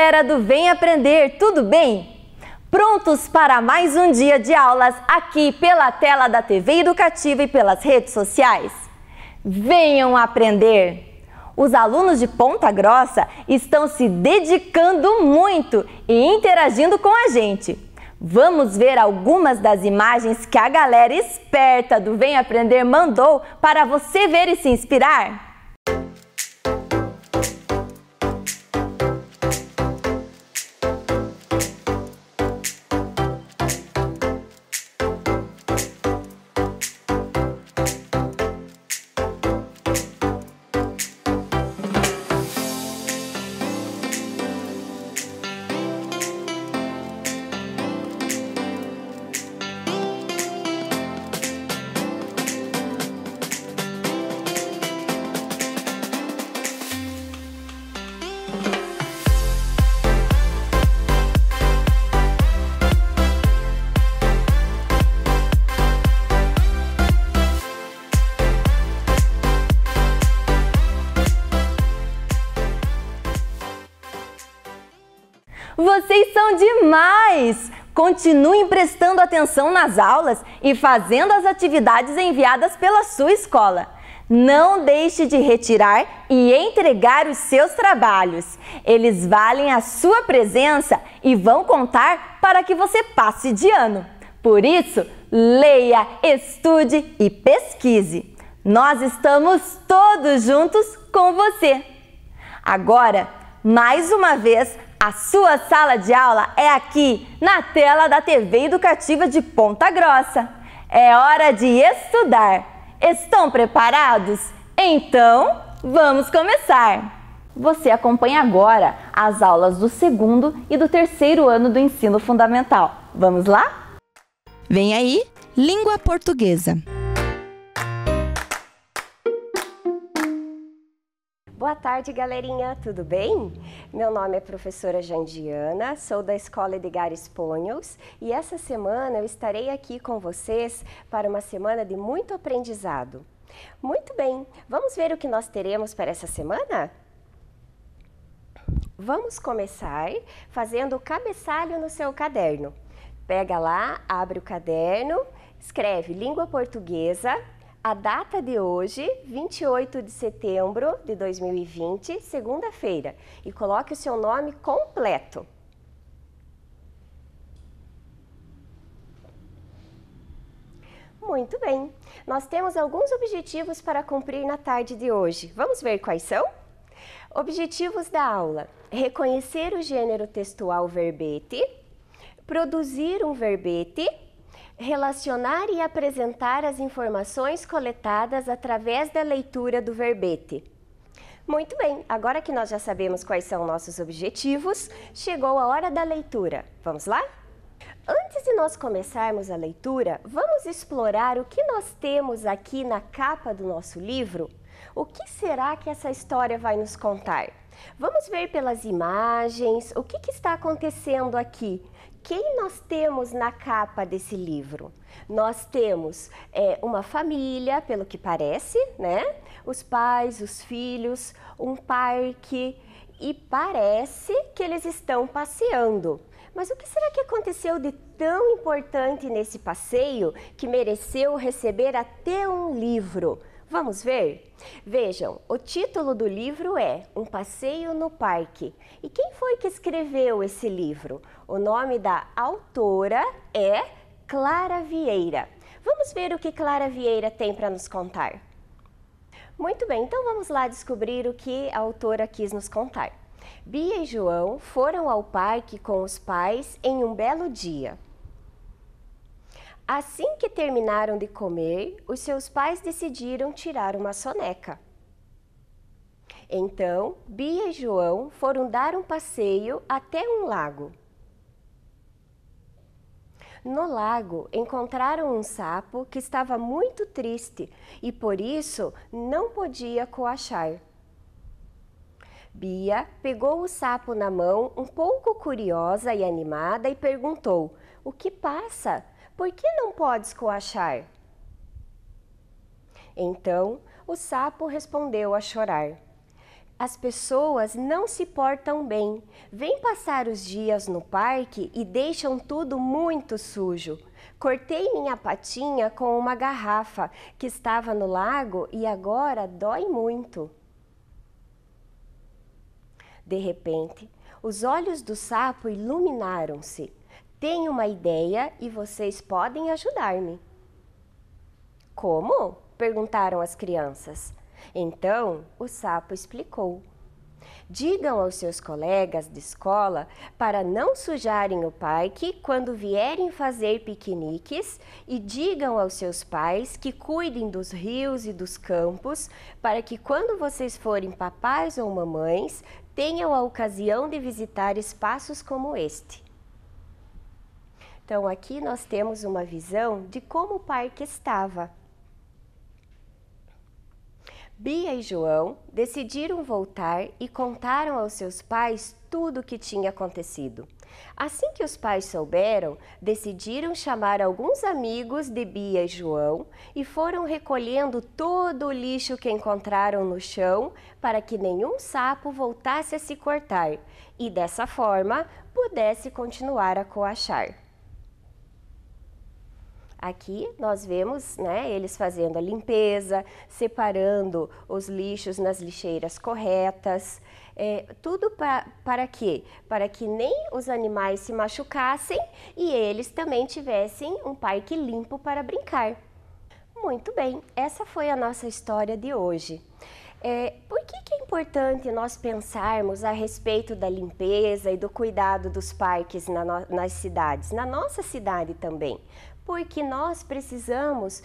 galera do Vem Aprender, tudo bem? Prontos para mais um dia de aulas aqui pela tela da TV Educativa e pelas redes sociais? Venham aprender! Os alunos de Ponta Grossa estão se dedicando muito e interagindo com a gente. Vamos ver algumas das imagens que a galera esperta do Vem Aprender mandou para você ver e se inspirar? Vocês são demais! Continuem prestando atenção nas aulas e fazendo as atividades enviadas pela sua escola. Não deixe de retirar e entregar os seus trabalhos. Eles valem a sua presença e vão contar para que você passe de ano. Por isso, leia, estude e pesquise. Nós estamos todos juntos com você. Agora, mais uma vez, a sua sala de aula é aqui, na tela da TV Educativa de Ponta Grossa. É hora de estudar. Estão preparados? Então, vamos começar! Você acompanha agora as aulas do segundo e do terceiro ano do ensino fundamental. Vamos lá? Vem aí, língua portuguesa. Boa tarde, galerinha, tudo bem? Meu nome é professora Jandiana, sou da Escola Edgar Esponhos e essa semana eu estarei aqui com vocês para uma semana de muito aprendizado. Muito bem, vamos ver o que nós teremos para essa semana? Vamos começar fazendo o cabeçalho no seu caderno. Pega lá, abre o caderno, escreve língua portuguesa, a data de hoje, 28 de setembro de 2020, segunda-feira, e coloque o seu nome completo. Muito bem, nós temos alguns objetivos para cumprir na tarde de hoje. Vamos ver quais são? Objetivos da aula: reconhecer o gênero textual verbete, produzir um verbete, relacionar e apresentar as informações coletadas através da leitura do verbete. Muito bem, agora que nós já sabemos quais são nossos objetivos, chegou a hora da leitura. Vamos lá? Antes de nós começarmos a leitura, vamos explorar o que nós temos aqui na capa do nosso livro. O que será que essa história vai nos contar? Vamos ver pelas imagens o que está acontecendo aqui. Quem nós temos na capa desse livro? Nós temos uma família, pelo que parece, né? Os pais, os filhos, um parque e parece que eles estão passeando. Mas o que será que aconteceu de tão importante nesse passeio que mereceu receber até um livro? Vamos ver? Vejam, o título do livro é Um Passeio no Parque. E quem foi que escreveu esse livro? O nome da autora é Clara Vieira. Vamos ver o que Clara Vieira tem para nos contar. Muito bem, então vamos lá descobrir o que a autora quis nos contar. Bia e João foram ao parque com os pais em um belo dia. Assim que terminaram de comer, os seus pais decidiram tirar uma soneca. Então, Bia e João foram dar um passeio até um lago. No lago, encontraram um sapo que estava muito triste e, por isso, não podia coachar. Bia pegou o sapo na mão, um pouco curiosa e animada, e perguntou: "O que passa? Por que não podes coachar?" Então, o sapo respondeu a chorar: as pessoas não se portam bem. Vêm passar os dias no parque e deixam tudo muito sujo. Cortei minha patinha com uma garrafa que estava no lago e agora dói muito. De repente, os olhos do sapo iluminaram-se. Tenho uma ideia e vocês podem ajudar-me. Como? Perguntaram as crianças. Então, o sapo explicou. Digam aos seus colegas de escola para não sujarem o parque quando vierem fazer piqueniques e digam aos seus pais que cuidem dos rios e dos campos para que quando vocês forem papais ou mamães, tenham a ocasião de visitar espaços como este. Então, aqui nós temos uma visão de como o parque estava. Bia e João decidiram voltar e contaram aos seus pais tudo o que tinha acontecido. Assim que os pais souberam, decidiram chamar alguns amigos de Bia e João e foram recolhendo todo o lixo que encontraram no chão para que nenhum sapo voltasse a se cortar e dessa forma pudesse continuar a coachar. Aqui nós vemos, eles fazendo a limpeza, separando os lixos nas lixeiras corretas, tudo para quê? Para que nem os animais se machucassem e eles também tivessem um parque limpo para brincar. Muito bem, essa foi a nossa história de hoje. Por que é importante nós pensarmos a respeito da limpeza e do cuidado dos parques nas cidades, na nossa cidade também? Porque nós precisamos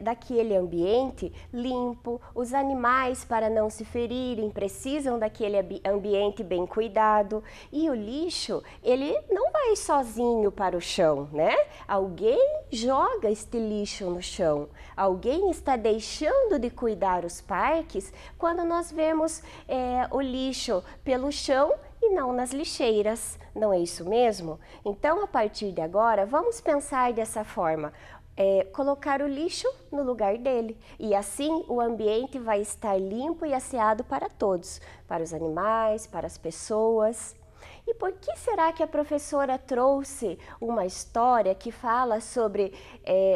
daquele ambiente limpo, os animais para não se ferirem precisam daquele ambiente bem cuidado e o lixo, ele não vai sozinho para o chão, né? Alguém joga este lixo no chão, alguém está deixando de cuidar os parques quando nós vemos o lixo pelo chão e não nas lixeiras, não é isso mesmo? Então, a partir de agora, vamos pensar dessa forma, colocar o lixo no lugar dele e assim o ambiente vai estar limpo e asseado para todos, para os animais, para as pessoas. E por que será que a professora trouxe uma história que fala sobre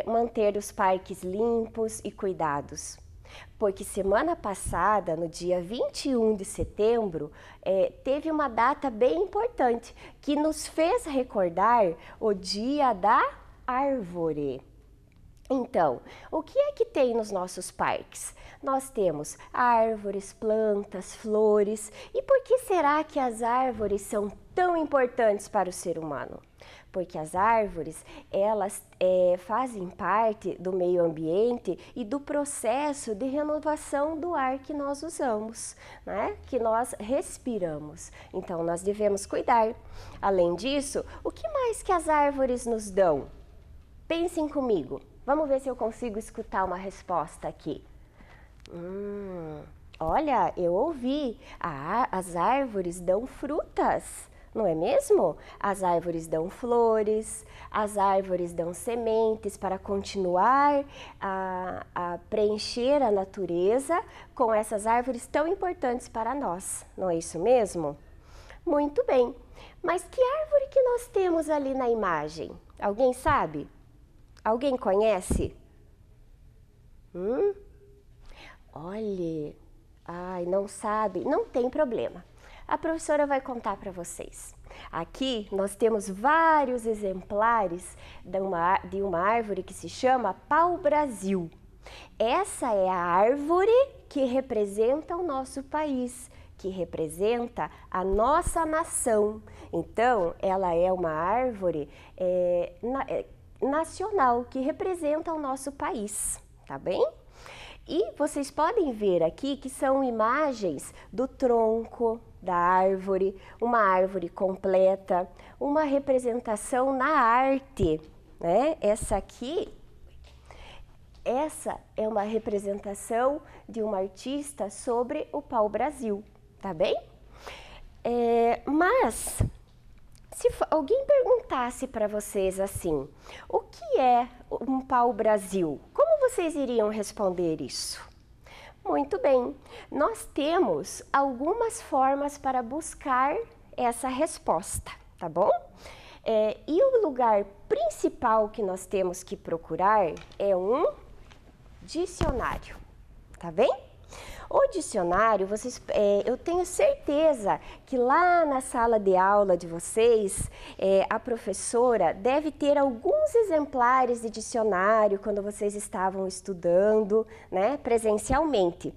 manter os parques limpos e cuidados? Porque semana passada, no dia 21 de setembro, teve uma data bem importante que nos fez recordar o Dia da Árvore. Então, o que é que tem nos nossos parques? Nós temos árvores, plantas, flores. E por que será que as árvores são tão importantes para o ser humano? Porque as árvores, elas fazem parte do meio ambiente e do processo de renovação do ar que nós usamos, né? Que nós respiramos. Então, nós devemos cuidar. Além disso, o que mais que as árvores nos dão? Pensem comigo. Vamos ver se eu consigo escutar uma resposta aqui. Olha, eu ouvi. As árvores dão frutas. Não é mesmo? As árvores dão flores, as árvores dão sementes para continuar a preencher a natureza com essas árvores tão importantes para nós. Não é isso mesmo? Muito bem. Mas que árvore que nós temos ali na imagem? Alguém sabe? Alguém conhece? Olhe, não sabe? Não tem problema. A professora vai contar para vocês. Aqui nós temos vários exemplares de uma árvore que se chama pau-brasil. Essa é a árvore que representa o nosso país, que representa a nossa nação. Então, ela é uma árvore nacional que representa o nosso país, tá bem? E vocês podem ver aqui que são imagens do tronco da árvore, uma árvore completa, uma representação na arte, né? Essa é uma representação de uma artista sobre o pau-brasil, tá bem? Mas se alguém perguntasse para vocês assim, o que é um pau-brasil? Como vocês iriam responder isso? Muito bem, nós temos algumas formas para buscar essa resposta, tá bom? E o lugar principal que nós temos que procurar é um dicionário, tá bem? O dicionário, eu tenho certeza que lá na sala de aula de vocês, a professora deve ter alguns exemplares de dicionário quando vocês estavam estudando, né, presencialmente.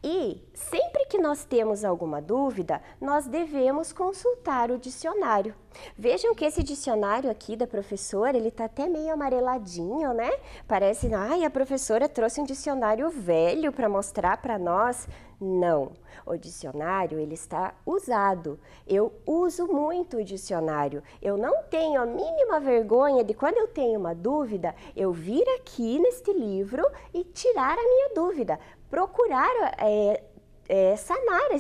E sempre que nós temos alguma dúvida, nós devemos consultar o dicionário. Vejam que esse dicionário aqui da professora, ele tá até meio amareladinho, né? Parece, ai, a professora trouxe um dicionário velho para mostrar para nós. Não, o dicionário, ele está usado. Eu uso muito o dicionário. Eu não tenho a mínima vergonha de, quando eu tenho uma dúvida, eu vir aqui neste livro e tirar a minha dúvida. Procurar sanar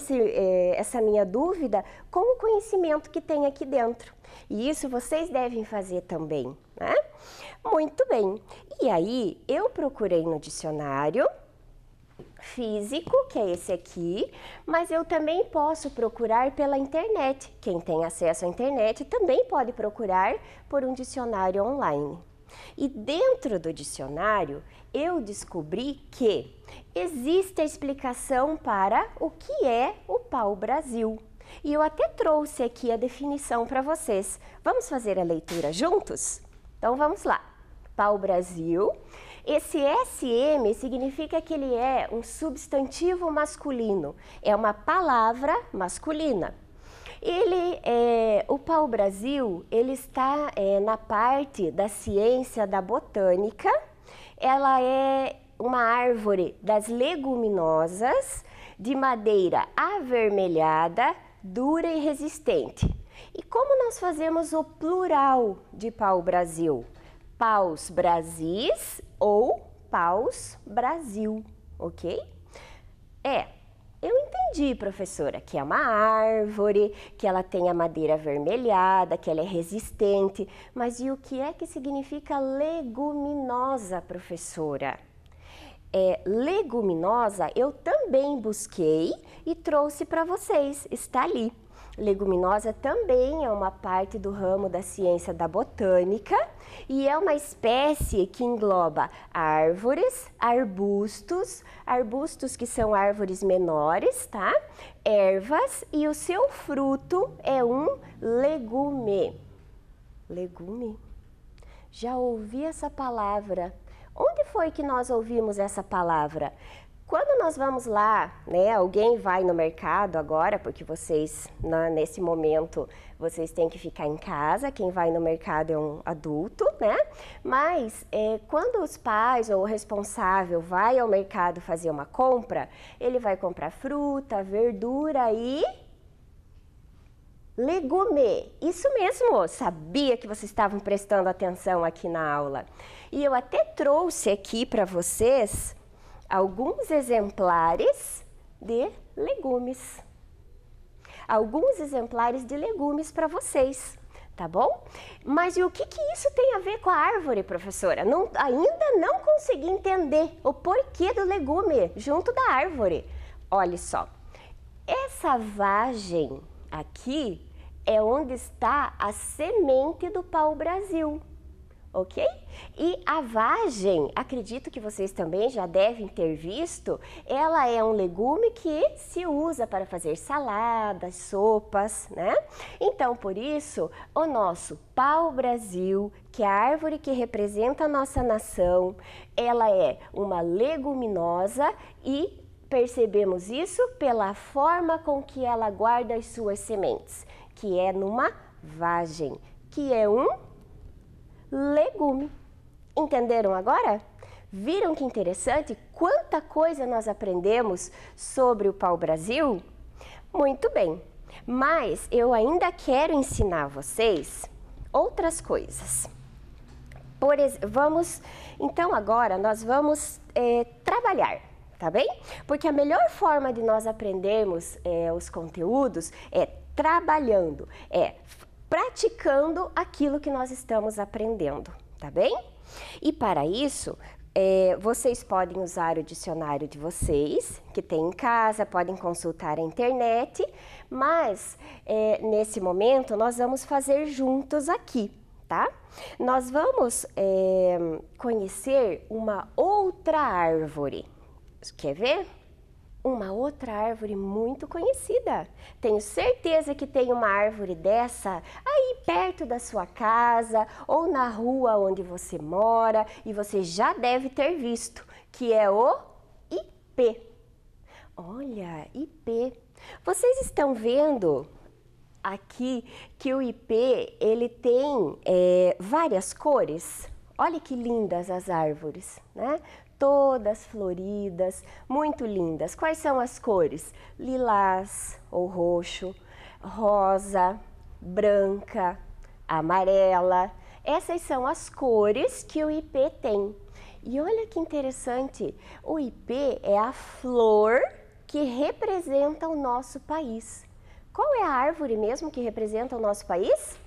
essa minha dúvida com o conhecimento que tem aqui dentro. E isso vocês devem fazer também, né? Muito bem. E aí, eu procurei no dicionário físico, que é esse aqui, mas eu também posso procurar pela internet. Quem tem acesso à internet também pode procurar por um dicionário online. E dentro do dicionário, eu descobri que existe a explicação para o que é o pau-brasil. E eu até trouxe aqui a definição para vocês. Vamos fazer a leitura juntos? Então vamos lá. Pau-brasil. Esse SM significa que ele é um substantivo masculino. É uma palavra masculina. O pau-brasil, ele está na parte da ciência da botânica. Ela é uma árvore das leguminosas, de madeira avermelhada, dura e resistente. E como nós fazemos o plural de pau-brasil? Paus brasis ou paus brasil, ok? Eu entendi, professora, que é uma árvore, que ela tem a madeira avermelhada, que ela é resistente, mas e o que é que significa leguminosa, professora? Leguminosa eu também busquei e trouxe para vocês, está ali. Leguminosa também é uma parte do ramo da ciência da botânica e é uma espécie que engloba árvores, arbustos que são árvores menores, tá? Ervas, e o seu fruto é um legume. Legume? Já ouvi essa palavra. Onde foi que nós ouvimos essa palavra? Quando nós vamos lá, né, alguém vai no mercado agora, porque vocês, nesse momento, vocês têm que ficar em casa, quem vai no mercado é um adulto, né? Mas quando os pais ou o responsável vai ao mercado fazer uma compra, ele vai comprar fruta, verdura e legume. Isso mesmo, sabia que vocês estavam prestando atenção aqui na aula. E eu até trouxe aqui para vocês alguns exemplares de legumes. Alguns exemplares de legumes para vocês, tá bom? Mas e o que isso tem a ver com a árvore, professora? Ainda não consegui entender o porquê do legume junto da árvore. Olha só, essa vagem aqui é onde está a semente do pau-brasil. Ok? E a vagem, acredito que vocês também já devem ter visto, ela é um legume que se usa para fazer saladas, sopas, né? Então, por isso, o nosso pau-brasil, que é a árvore que representa a nossa nação, ela é uma leguminosa e percebemos isso pela forma com que ela guarda as suas sementes, que é numa vagem, que é um legume. Entenderam agora? Viram que interessante? Quanta coisa nós aprendemos sobre o pau-brasil? Muito bem, mas eu ainda quero ensinar vocês outras coisas. Então agora nós vamos trabalhar, tá bem? Porque a melhor forma de nós aprendermos os conteúdos é trabalhando, praticando aquilo que nós estamos aprendendo, tá bem? E para isso, Vocês podem usar o dicionário de vocês, que tem em casa, podem consultar a internet, mas nesse momento nós vamos fazer juntos aqui, tá? Nós vamos conhecer uma outra árvore. Quer ver? Uma outra árvore muito conhecida. Tenho certeza que tem uma árvore dessa aí perto da sua casa ou na rua onde você mora e você já deve ter visto, que é o ipê. Olha, ipê. Vocês estão vendo aqui que o ipê, ele tem várias cores? Olha que lindas as árvores, né? Todas floridas, muito lindas. Quais são as cores? Lilás ou roxo, rosa, branca, amarela. Essas são as cores que o ipê tem. E olha que interessante, o ipê é a flor que representa o nosso país. Qual é a árvore mesmo que representa o nosso país?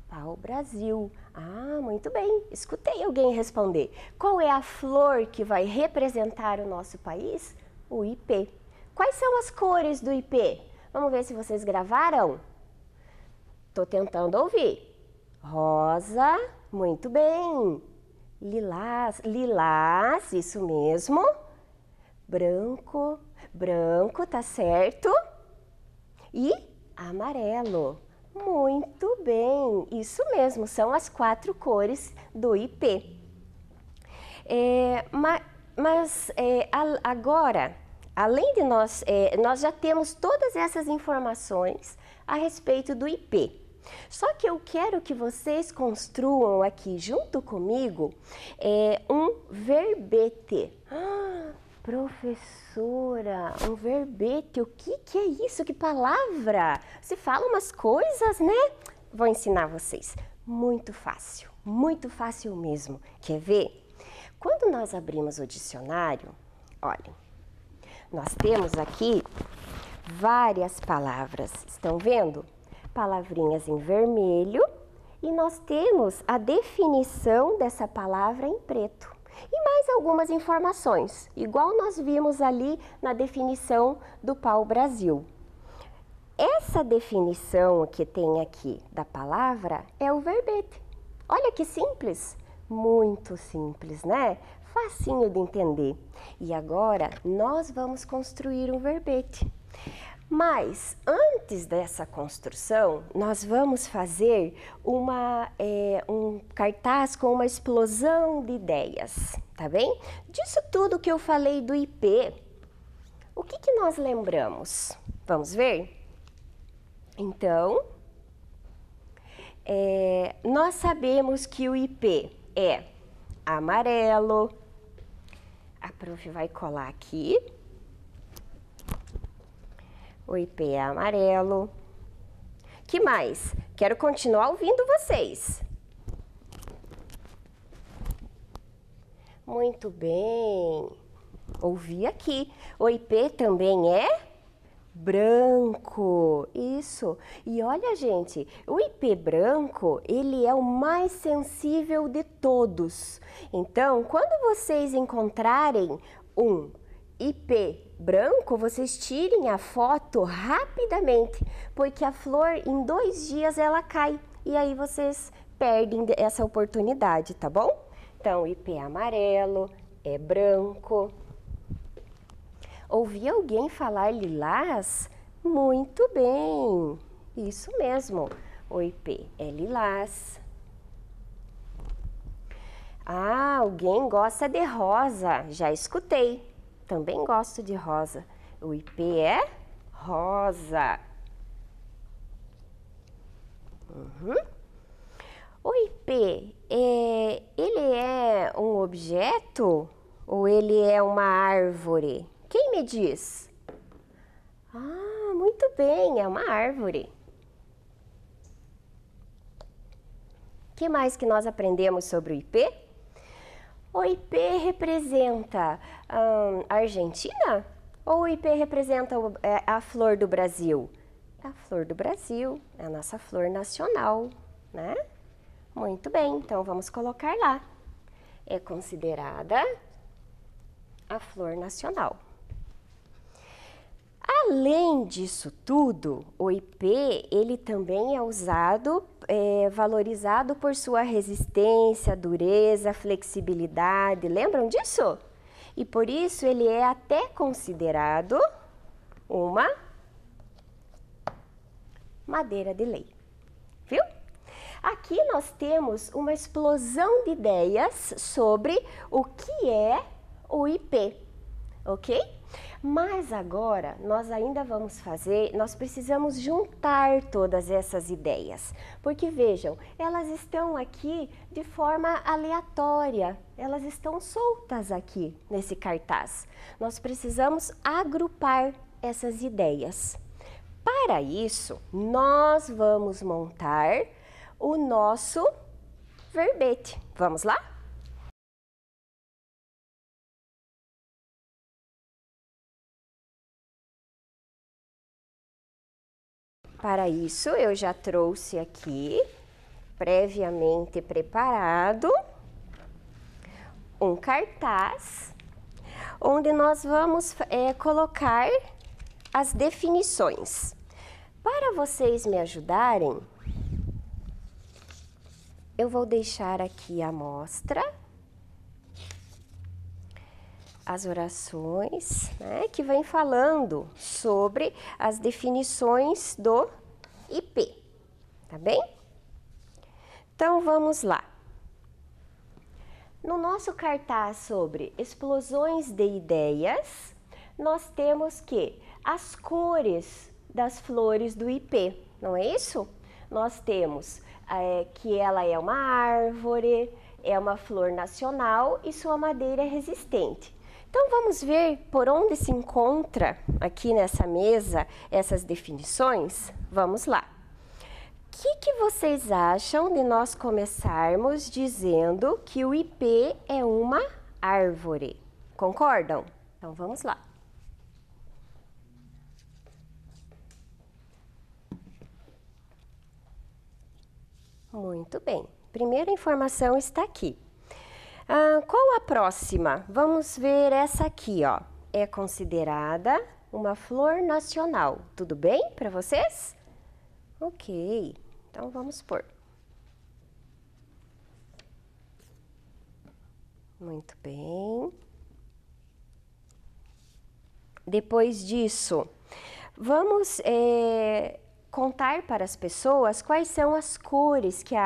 Pau-Brasil. Ah, muito bem. Escutei alguém responder. Qual é a flor que vai representar o nosso país? O ipê. Quais são as cores do ipê? Vamos ver se vocês gravaram. Tô tentando ouvir. Rosa, muito bem. Lilás, lilás, isso mesmo. Branco, branco, tá certo. E amarelo. Muito bem, isso mesmo, são as 4 cores do ipê. Agora, além de nós já temos todas essas informações a respeito do ipê. Só que eu quero que vocês construam aqui junto comigo um verbete. Professora, um verbete, o que é isso? Que palavra? Você fala umas coisas, né? Vou ensinar vocês. Muito fácil mesmo. Quer ver? Quando nós abrimos o dicionário, olhem, nós temos aqui várias palavras. Estão vendo? Palavrinhas em vermelho e nós temos a definição dessa palavra em preto. E mais algumas informações, igual nós vimos ali na definição do pau-brasil. Essa definição que tem aqui da palavra é o verbete. Olha que simples, muito simples, né? Facinho de entender. E agora nós vamos construir um verbete. Mas antes dessa construção, nós vamos fazer um cartaz com uma explosão de ideias, tá bem? Disso tudo que eu falei do ipê, o que nós lembramos? Vamos ver? Então, nós sabemos que o ipê é amarelo. A prof vai colar aqui. O ipê é amarelo. Que mais? Quero continuar ouvindo vocês. Muito bem. Ouvi aqui. O ipê também é branco. Isso. E olha, gente, o ipê branco, ele é o mais sensível de todos. Então, quando vocês encontrarem um ipê branco, vocês tirem a foto rapidamente, porque a flor em 2 dias ela cai e aí vocês perdem essa oportunidade, tá bom? Então, o ipê é amarelo, é branco. Ouvi alguém falar lilás? Muito bem, isso mesmo, o ipê é lilás. Ah, alguém gosta de rosa, já escutei. Também gosto de rosa. O ipê é rosa. O ipê, ele é um objeto ou ele é uma árvore? Quem me diz? Ah, muito bem, é uma árvore. O que mais que nós aprendemos sobre o ipê? O ipê representa a Argentina? Ou o ipê representa a flor do Brasil? A flor do Brasil, é a nossa flor nacional, né? Muito bem, então vamos colocar lá. é considerada a flor nacional. Além disso tudo, o ipê, ele também é usado, valorizado por sua resistência, dureza, flexibilidade. Lembram disso? E por isso ele é até considerado uma madeira de lei. Viu? Aqui nós temos uma explosão de ideias sobre o que é o ipê, ok? Mas agora nós ainda vamos nós precisamos juntar todas essas ideias, porque vejam, elas estão aqui de forma aleatória, elas estão soltas aqui nesse cartaz. Nós precisamos agrupar essas ideias. Para isso, nós vamos montar o nosso verbete. Vamos lá? Para isso, eu já trouxe aqui, previamente preparado, um cartaz, onde nós vamos colocar as definições. Para vocês me ajudarem, eu vou deixar aqui a amostra, as orações, né, que vem falando sobre as definições do ipê, tá bem? Então, vamos lá. No nosso cartaz sobre explosões de ideias, nós temos que as cores das flores do ipê, não é isso? Nós temos que ela é uma árvore, é uma flor nacional e sua madeira é resistente. Então, vamos ver por onde se encontra aqui nessa mesa essas definições? Vamos lá. O que vocês acham de nós começarmos dizendo que o ipê é uma árvore? Concordam? Então, vamos lá. Muito bem. Primeira informação está aqui. Qual a próxima? Vamos ver essa aqui, ó. É considerada uma flor nacional. Tudo bem para vocês? Ok. Então, vamos pôr. Muito bem. Depois disso, vamos contar para as pessoas quais são as cores que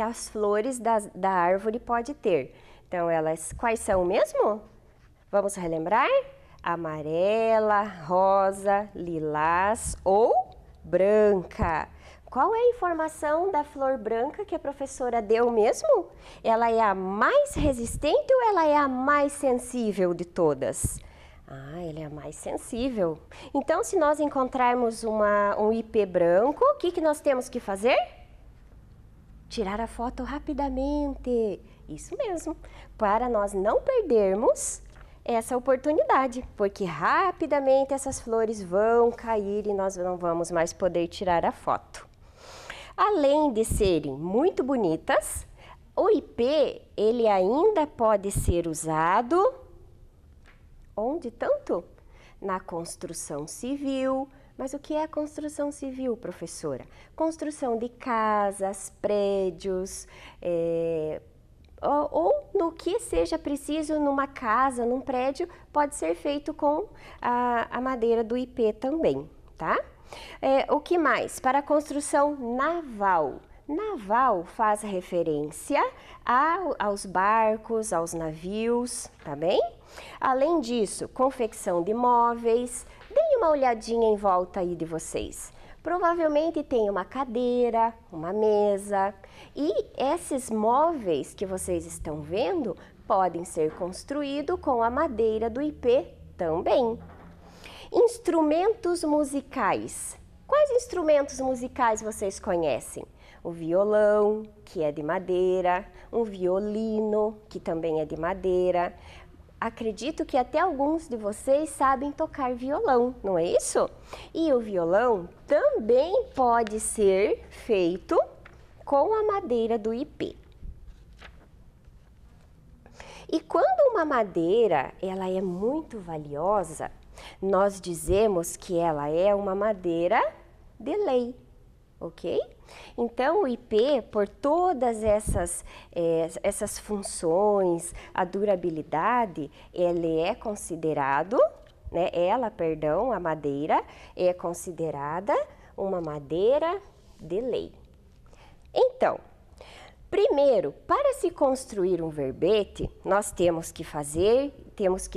as flores da árvore pode ter. Então, quais são mesmo? Vamos relembrar? Amarela, rosa, lilás ou branca. Qual é a informação da flor branca que a professora deu mesmo? Ela é a mais resistente ou ela é a mais sensível de todas? Ela é a mais sensível. Então, se nós encontrarmos um ipê branco, o que nós temos que fazer? Tirar a foto rapidamente. Isso mesmo, para nós não perdermos essa oportunidade, porque rapidamente essas flores vão cair e nós não vamos mais poder tirar a foto. Além de serem muito bonitas, o ipê, ele ainda pode ser usado onde tanto? Na construção civil. Mas o que é a construção civil, professora? Construção de casas, prédios, ou no que seja preciso numa casa, num prédio, pode ser feito com a madeira do ipê também, tá? O que mais? Para a construção naval. Naval faz referência aos barcos, aos navios, tá bem? Além disso, confecção de móveis. Deem uma olhadinha em volta aí de vocês. Provavelmente tem uma cadeira, uma mesa. E esses móveis que vocês estão vendo podem ser construídos com a madeira do ipê também. Instrumentos musicais. Quais instrumentos musicais vocês conhecem? O violão, que é de madeira, um violino, que também é de madeira. Acredito que até alguns de vocês sabem tocar violão, não é isso? E o violão também pode ser feito com a madeira do ipê. E quando uma madeira ela é muito valiosa, nós dizemos que ela é uma madeira de lei, ok? Então, o IP, por todas essas funções, a durabilidade, ele é considerado, né? A madeira é considerada uma madeira de lei. Então, primeiro, para se construir um verbete, nós temos que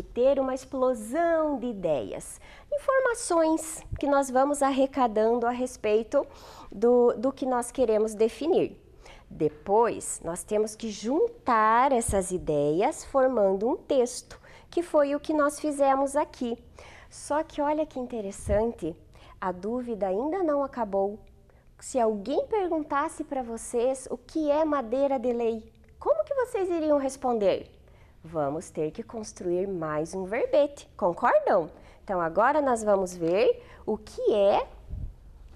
ter uma explosão de ideias, informações que nós vamos arrecadando a respeito do que nós queremos definir. Depois, nós temos que juntar essas ideias formando um texto, que foi o que nós fizemos aqui. Só que olha que interessante, a dúvida ainda não acabou. Se alguém perguntasse para vocês o que é madeira de lei, como que vocês iriam responder? Vamos ter que construir mais um verbete, concordam? Então agora nós vamos ver o que é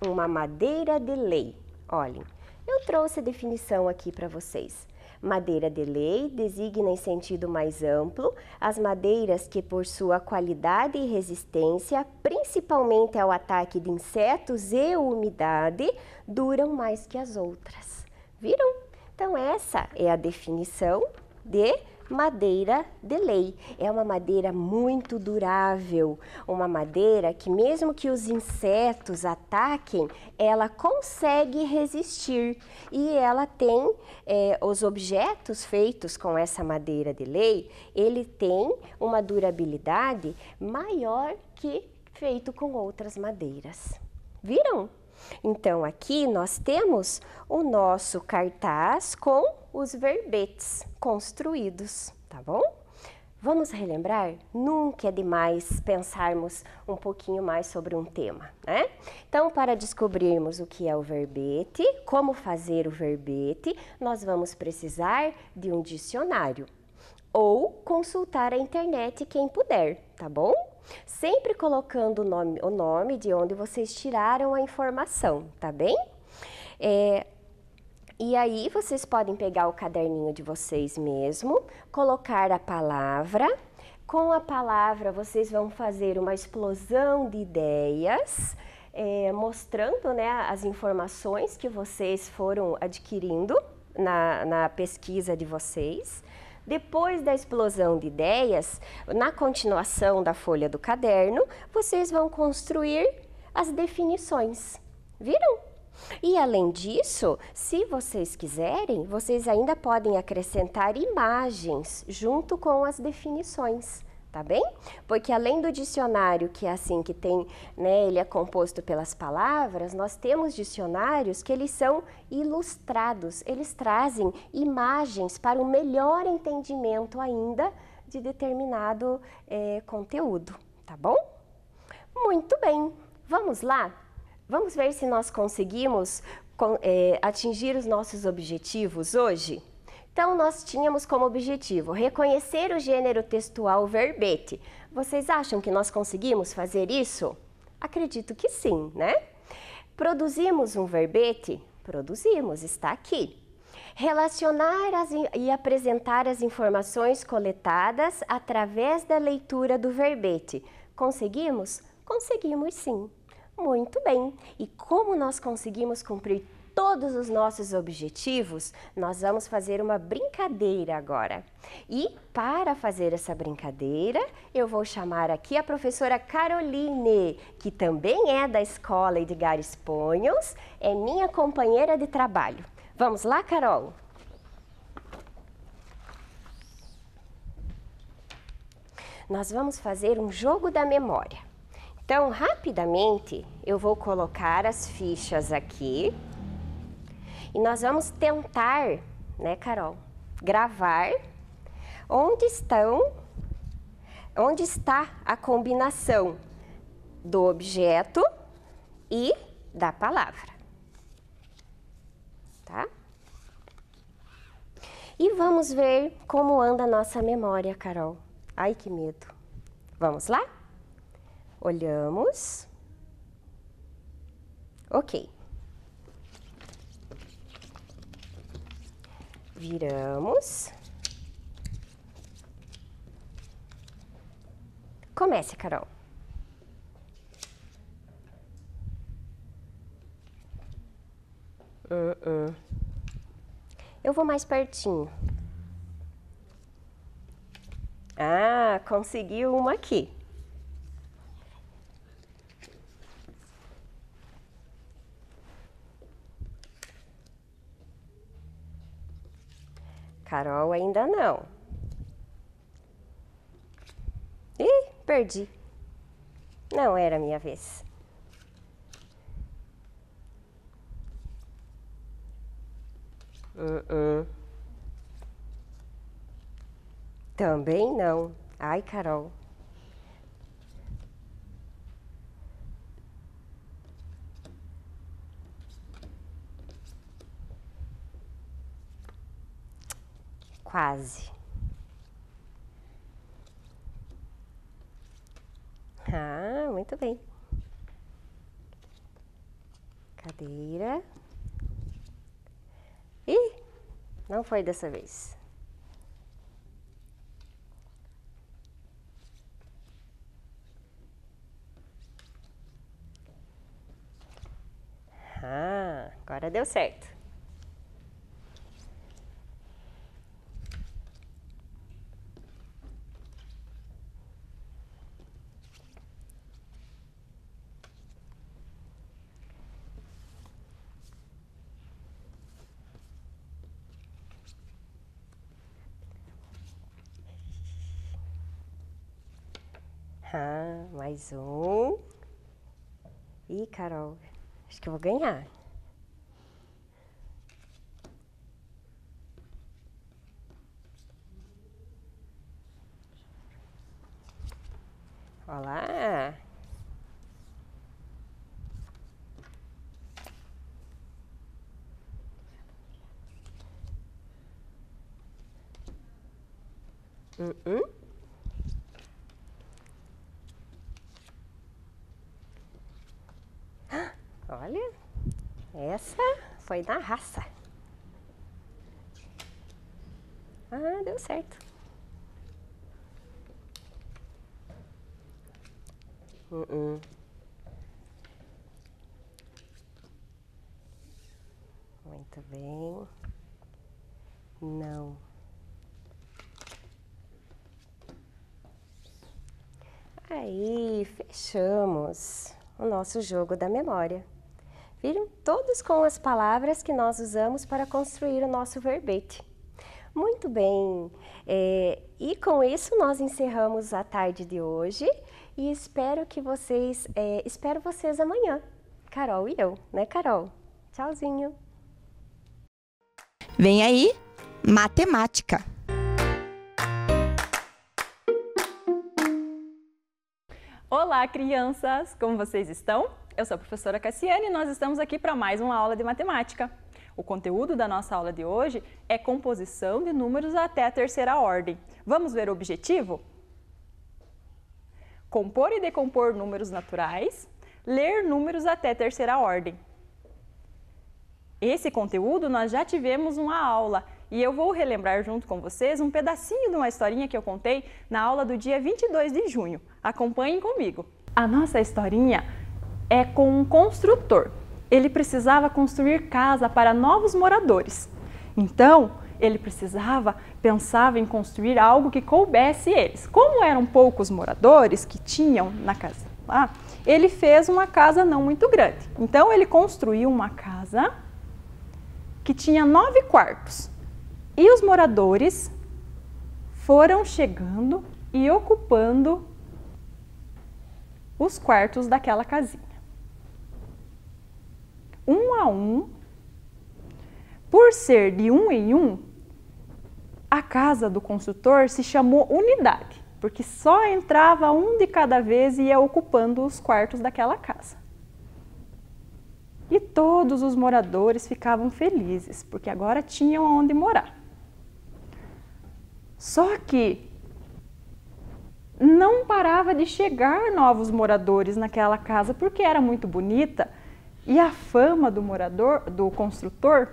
uma madeira de lei. Olhem, eu trouxe a definição aqui para vocês. Madeira de lei designa em sentido mais amplo as madeiras que, por sua qualidade e resistência, principalmente ao ataque de insetos e umidade, duram mais que as outras. Viram? Então, essa é a definição de madeira de lei. É uma madeira muito durável, uma madeira que mesmo que os insetos ataquem, ela consegue resistir e ela tem os objetos feitos com essa madeira de lei, ele tem uma durabilidade maior que feito com outras madeiras. Viram? Então, aqui nós temos o nosso cartaz com os verbetes construídos, tá bom? Vamos relembrar? Nunca é demais pensarmos um pouquinho mais sobre um tema, né? Então, para descobrirmos o que é o verbete, como fazer o verbete, nós vamos precisar de um dicionário ou consultar a internet quem puder, tá bom? Sempre colocando o nome de onde vocês tiraram a informação, tá bem? E aí vocês podem pegar o caderninho de vocês mesmo, colocar a palavra. Com a palavra vocês vão fazer uma explosão de ideias, mostrando, né, as informações que vocês foram adquirindo na pesquisa de vocês. Depois da explosão de ideias, na continuação da folha do caderno, vocês vão construir as definições. Viram? E além disso, se vocês quiserem, vocês ainda podem acrescentar imagens junto com as definições, tá bem? Porque além do dicionário, que é assim que tem, né, ele é composto pelas palavras, nós temos dicionários que eles são ilustrados, eles trazem imagens para um melhor entendimento ainda de determinado conteúdo, tá bom? Muito bem, vamos lá? Vamos ver se nós conseguimos atingir os nossos objetivos hoje? Então, nós tínhamos como objetivo reconhecer o gênero textual verbete. Vocês acham que nós conseguimos fazer isso? Acredito que sim, né? Produzimos um verbete? Produzimos, está aqui. Relacionar e apresentar as informações coletadas através da leitura do verbete. Conseguimos? Conseguimos sim. Muito bem. E como nós conseguimos cumprir todos os nossos objetivos, nós vamos fazer uma brincadeira agora. E para fazer essa brincadeira, eu vou chamar aqui a professora Caroline, que também é da Escola Edgar Esponhos, é minha companheira de trabalho. Vamos lá, Carol? Nós vamos fazer um jogo da memória. Então, rapidamente, eu vou colocar as fichas aqui e nós vamos tentar, né, Carol, gravar onde está a combinação do objeto e da palavra, tá? E vamos ver como anda a nossa memória, Carol. Ai, que medo. Vamos lá? Olhamos. Ok. Viramos. Comece, Carol. Eu vou mais pertinho. Ah, conseguiu uma aqui. Carol ainda não. Ih, perdi. Não era a minha vez. Também não. Ai, Carol. Quase. Ah, muito bem. Cadeira. Ih, não foi dessa vez. Ah, agora deu certo. Ah, mais um. Ih, Carol, acho que eu vou ganhar. Olá! Olha, essa foi na raça. Ah, deu certo. Muito bem. Não. Aí, fechamos o nosso jogo da memória. Viram? Todos com as palavras que nós usamos para construir o nosso verbete. Muito bem. E com isso nós encerramos a tarde de hoje e espero vocês amanhã. Carol e eu, né, Carol? Tchauzinho. Vem aí, matemática. Olá, crianças! Como vocês estão? Eu sou a professora Cassiane e nós estamos aqui para mais uma aula de matemática. O conteúdo da nossa aula de hoje é composição de números até a terceira ordem. Vamos ver o objetivo? Compor e decompor números naturais, ler números até terceira ordem. Esse conteúdo nós já tivemos uma aula e eu vou relembrar junto com vocês um pedacinho de uma historinha que eu contei na aula do dia 22 de junho. Acompanhem comigo. A nossa historinha é com um construtor. Ele precisava construir casa para novos moradores. Então, ele pensava em construir algo que coubesse eles. Como eram poucos moradores que tinham na casa lá, ele fez uma casa não muito grande. Então, ele construiu uma casa que tinha 9 quartos. E os moradores foram chegando e ocupando os quartos daquela casinha. Um a um, por ser de um em um, a casa do construtor se chamou unidade, porque só entrava um de cada vez e ia ocupando os quartos daquela casa. E todos os moradores ficavam felizes, porque agora tinham onde morar. Só que não parava de chegar novos moradores naquela casa, porque era muito bonita e a fama do construtor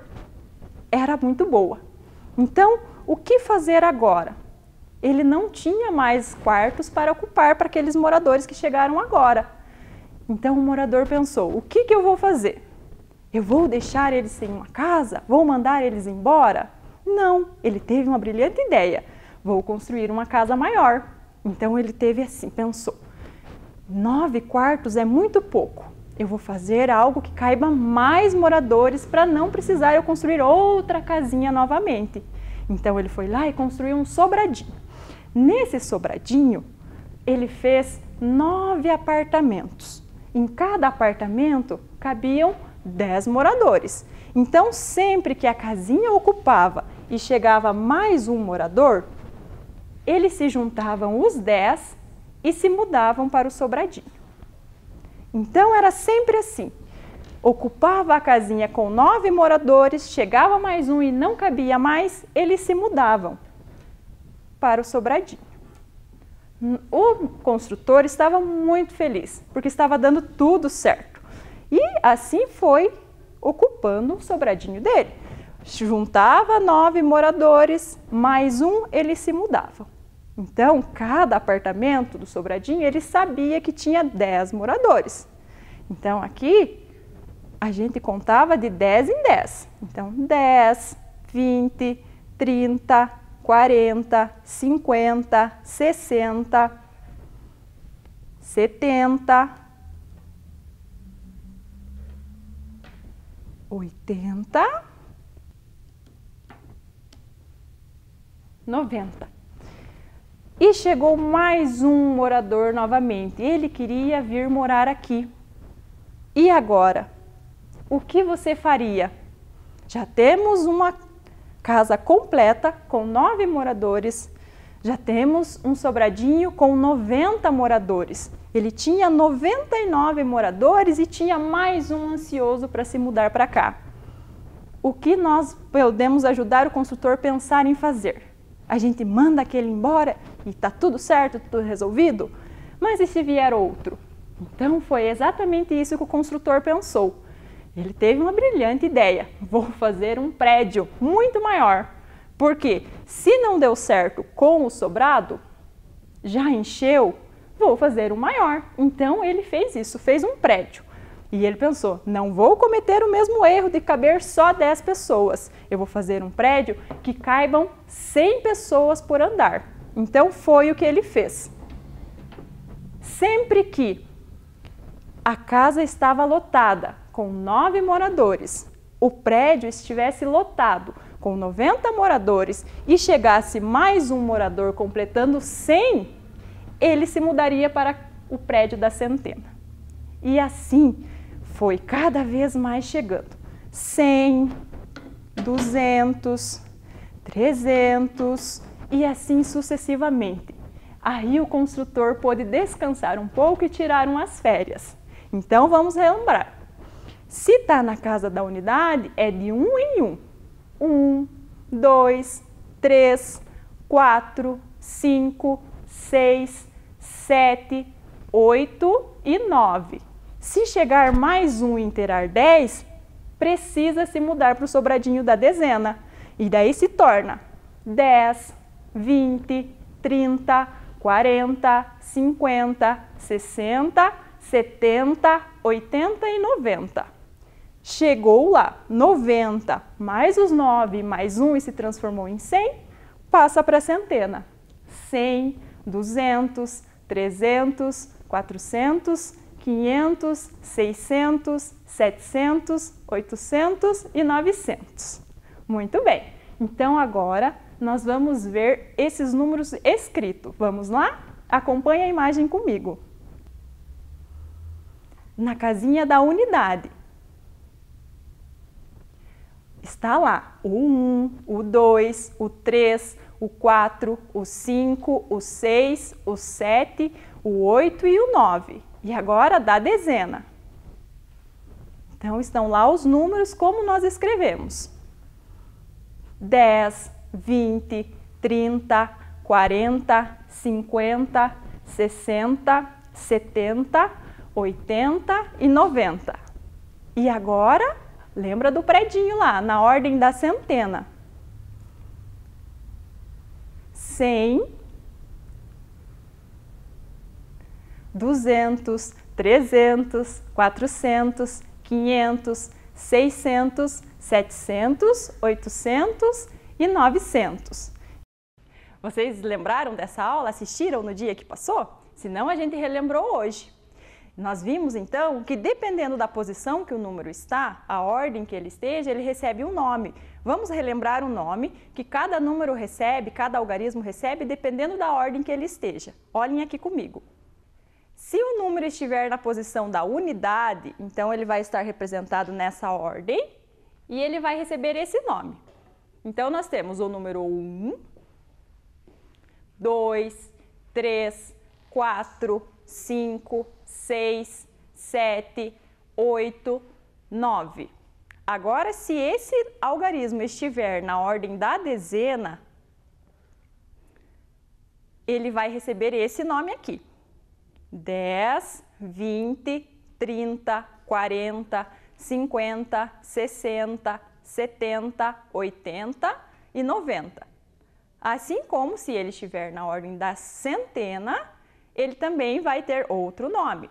era muito boa. Então, o que fazer agora? ele não tinha mais quartos para ocupar para aqueles moradores que chegaram agora. Então o morador pensou, o que eu vou fazer? Eu vou deixar eles sem uma casa? Vou mandar eles embora? Não, ele teve uma brilhante ideia, vou construir uma casa maior. Então ele teve assim, pensou, 9 quartos é muito pouco, eu vou fazer algo que caiba mais moradores para não precisar eu construir outra casinha novamente. Então ele foi lá e construiu um sobradinho. Nesse sobradinho, ele fez 9 apartamentos. Em cada apartamento cabiam 10 moradores. Então, sempre que a casinha ocupava e chegava mais um morador, eles se juntavam os 10 e se mudavam para o sobradinho. Então, era sempre assim. Ocupava a casinha com 9 moradores, chegava mais um e não cabia mais, eles se mudavam para o sobradinho. O construtor estava muito feliz, porque estava dando tudo certo. E assim foi ocupando o sobradinho dele. Juntava 9 moradores, mais um, eles se mudavam. Então, cada apartamento do sobradinho, ele sabia que tinha 10 moradores. Então, aqui, a gente contava de 10 em 10. Então, 10, 20, 30, 40, 50, 60, 70, 80, 90. E chegou mais um morador novamente. Ele queria vir morar aqui. E agora? O que você faria? Já temos uma casa completa com 9 moradores, já temos um sobradinho com 90 moradores. Ele tinha 99 moradores e tinha mais um ansioso para se mudar para cá. O que nós podemos ajudar o construtor a pensar em fazer? A gente manda aquele embora e está tudo certo, tudo resolvido? Mas e se vier outro? Então foi exatamente isso que o construtor pensou. Ele teve uma brilhante ideia, vou fazer um prédio muito maior, porque se não deu certo com o sobrado, já encheu, vou fazer um maior. Então ele fez isso, fez um prédio. E ele pensou, não vou cometer o mesmo erro de caber só 10 pessoas, eu vou fazer um prédio que caibam 100 pessoas por andar. Então foi o que ele fez. Sempre que a casa estava lotada, com 9 moradores, o prédio estivesse lotado com 90 moradores e chegasse mais um morador completando 100, ele se mudaria para o prédio da centena. E assim foi cada vez mais chegando. 100, 200, 300 e assim sucessivamente. Aí o construtor pôde descansar um pouco e tirar umas férias. Então vamos relembrar. Se está na casa da unidade, é de 1 em 1. 1, 2, 3, 4, 5, 6, 7, 8 e 9. Se chegar mais um e inteirar 10, precisa se mudar para o sobradinho da dezena. E daí se torna 10, 20, 30, 40, 50, 60, 70, 80 e 90. Chegou lá, 90, mais os 9, mais 1 e se transformou em 100, passa para a centena. 100, 200, 300, 400, 500, 600, 700, 800 e 900. Muito bem, então agora nós vamos ver esses números escritos. Vamos lá? Acompanhe a imagem comigo. Na casinha da unidade, está lá o 1, o 2, o 3, o 4, o 5, o 6, o 7, o 8 e o 9. E agora da dezena. Então estão lá os números como nós escrevemos. 10, 20, 30, 40, 50, 60, 70, 80 e 90. E agora, lembra do predinho lá, na ordem da centena. 100, 200, 300, 400, 500, 600, 700, 800 e 900. Vocês lembraram dessa aula? Assistiram no dia que passou? Se não, a gente relembrou hoje. Nós vimos então que dependendo da posição que o número está, a ordem que ele esteja, ele recebe um nome. Vamos relembrar o nome que cada número recebe, cada algarismo recebe, dependendo da ordem que ele esteja. Olhem aqui comigo. Se o número estiver na posição da unidade, então ele vai estar representado nessa ordem e ele vai receber esse nome. Então nós temos o número 1, 2, 3, 4, 5, 6, 7, 8, 9. Agora, se esse algarismo estiver na ordem da dezena, ele vai receber esse nome aqui. 10, 20, 30, 40, 50, 60, 70, 80 e 90. Assim como se ele estiver na ordem da centena, ele também vai ter outro nome.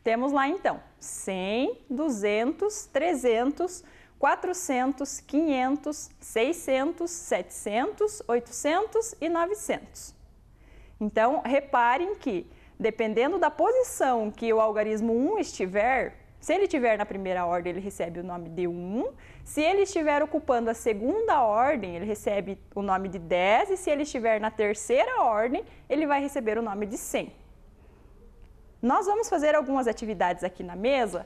Temos lá então 100, 200, 300, 400, 500, 600, 700, 800 e 900. Então, reparem que, dependendo da posição que o algarismo 1 estiver, se ele estiver na primeira ordem, ele recebe o nome de 1. Se ele estiver ocupando a segunda ordem, ele recebe o nome de 10. E se ele estiver na terceira ordem, ele vai receber o nome de 100. Nós vamos fazer algumas atividades aqui na mesa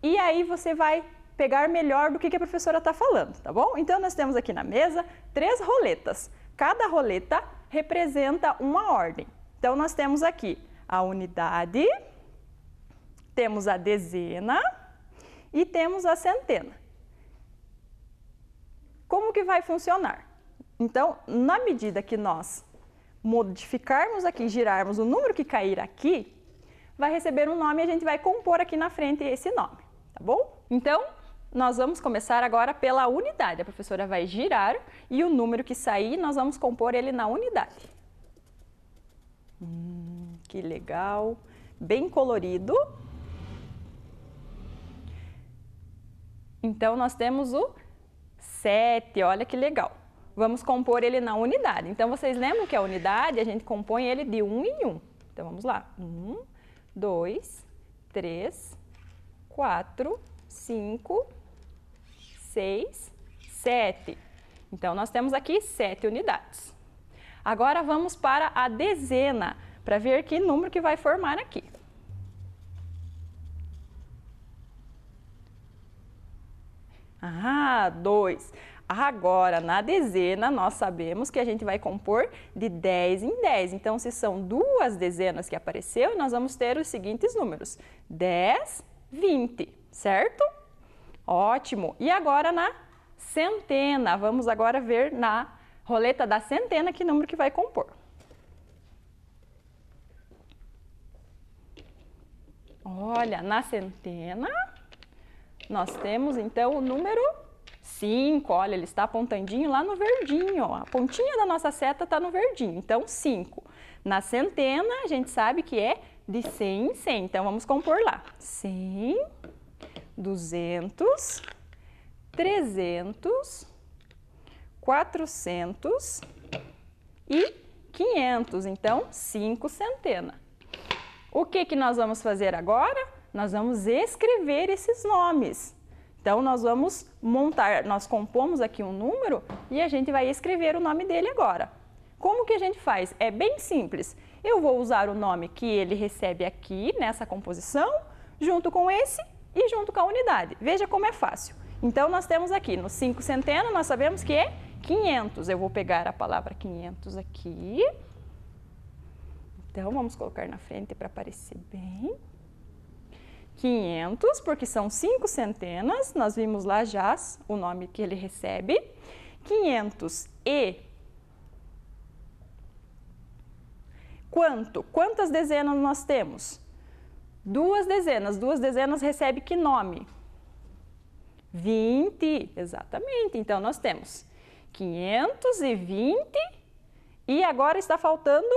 e aí você vai pegar melhor do que a professora está falando, tá bom? Então, nós temos aqui na mesa 3 roletas. Cada roleta representa uma ordem. Então, nós temos aqui a unidade, temos a dezena e temos a centena. Como que vai funcionar? Então, na medida que nós modificarmos aqui, girarmos o número que cair aqui, vai receber um nome e a gente vai compor aqui na frente esse nome, tá bom? Então, nós vamos começar agora pela unidade. A professora vai girar e o número que sair, nós vamos compor ele na unidade. Que legal! Bem colorido. Então, nós temos o 7, olha que legal. Vamos compor ele na unidade. Então, vocês lembram que a unidade, a gente compõe ele de 1 em 1. Então, vamos lá. 1, 2, 3, 4, 5, 6, 7. Então, nós temos aqui 7 unidades. Agora, vamos para a dezena, para ver que número que vai formar aqui. Ah, 2. Agora, na dezena, nós sabemos que a gente vai compor de 10 em 10. Então, se são 2 dezenas que apareceu, nós vamos ter os seguintes números. 10, 20, certo? Ótimo! E agora na centena, vamos agora ver na roleta da centena que número que vai compor. Olha, na centena, nós temos então o número 5, olha, ele está apontandinho lá no verdinho, ó. A pontinha da nossa seta está no verdinho, então 5. Na centena, a gente sabe que é de 100 em 100, então vamos compor lá. 100, 200, 300, 400 e 500, então 5 centena. O que nós vamos fazer agora? Nós vamos escrever esses nomes. Então, nós vamos montar, nós compomos aqui um número e a gente vai escrever o nome dele agora. Como que a gente faz? É bem simples. Eu vou usar o nome que ele recebe aqui nessa composição, junto com esse e junto com a unidade. Veja como é fácil. Então, nós temos aqui no 5 centena, nós sabemos que é 500. Eu vou pegar a palavra 500 aqui. Então, vamos colocar na frente para aparecer bem. 500, porque são 5 centenas, nós vimos lá já o nome que ele recebe. 500 e... quanto? Quantas dezenas nós temos? 2 dezenas. 2 dezenas recebe que nome? 20, exatamente. Então, nós temos 520 e agora está faltando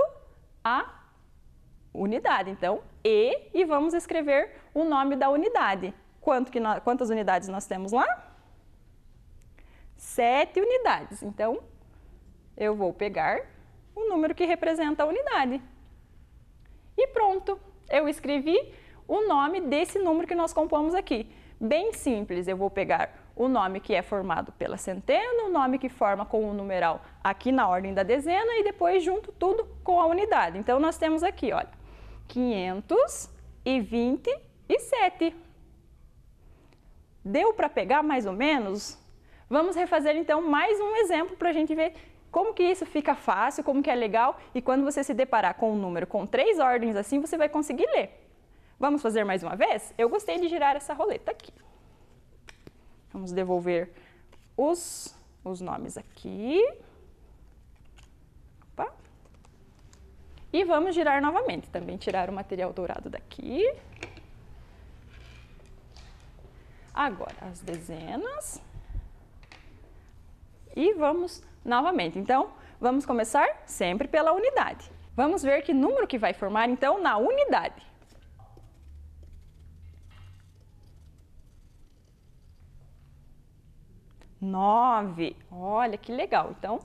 unidade. Então, e vamos escrever o nome da unidade. Quantas unidades nós temos lá? 7 unidades. Então, eu vou pegar o número que representa a unidade. E pronto, eu escrevi o nome desse número que nós compomos aqui. Bem simples, eu vou pegar o nome que é formado pela centena, o nome que forma com o numeral aqui na ordem da dezena e depois junto tudo com a unidade. Então, nós temos aqui, olha, 527. Deu para pegar mais ou menos? Vamos refazer então mais um exemplo para a gente ver como que isso fica fácil, como que é legal e quando você se deparar com um número com 3 ordens assim, você vai conseguir ler. Vamos fazer mais uma vez? Eu gostei de girar essa roleta aqui. Vamos devolver os nomes aqui. Opa. E vamos girar novamente. Também tirar o material dourado daqui. Agora, as dezenas. E vamos novamente. Então, vamos começar sempre pela unidade. Vamos ver que número que vai formar, então, na unidade. 9. Olha que legal. Então,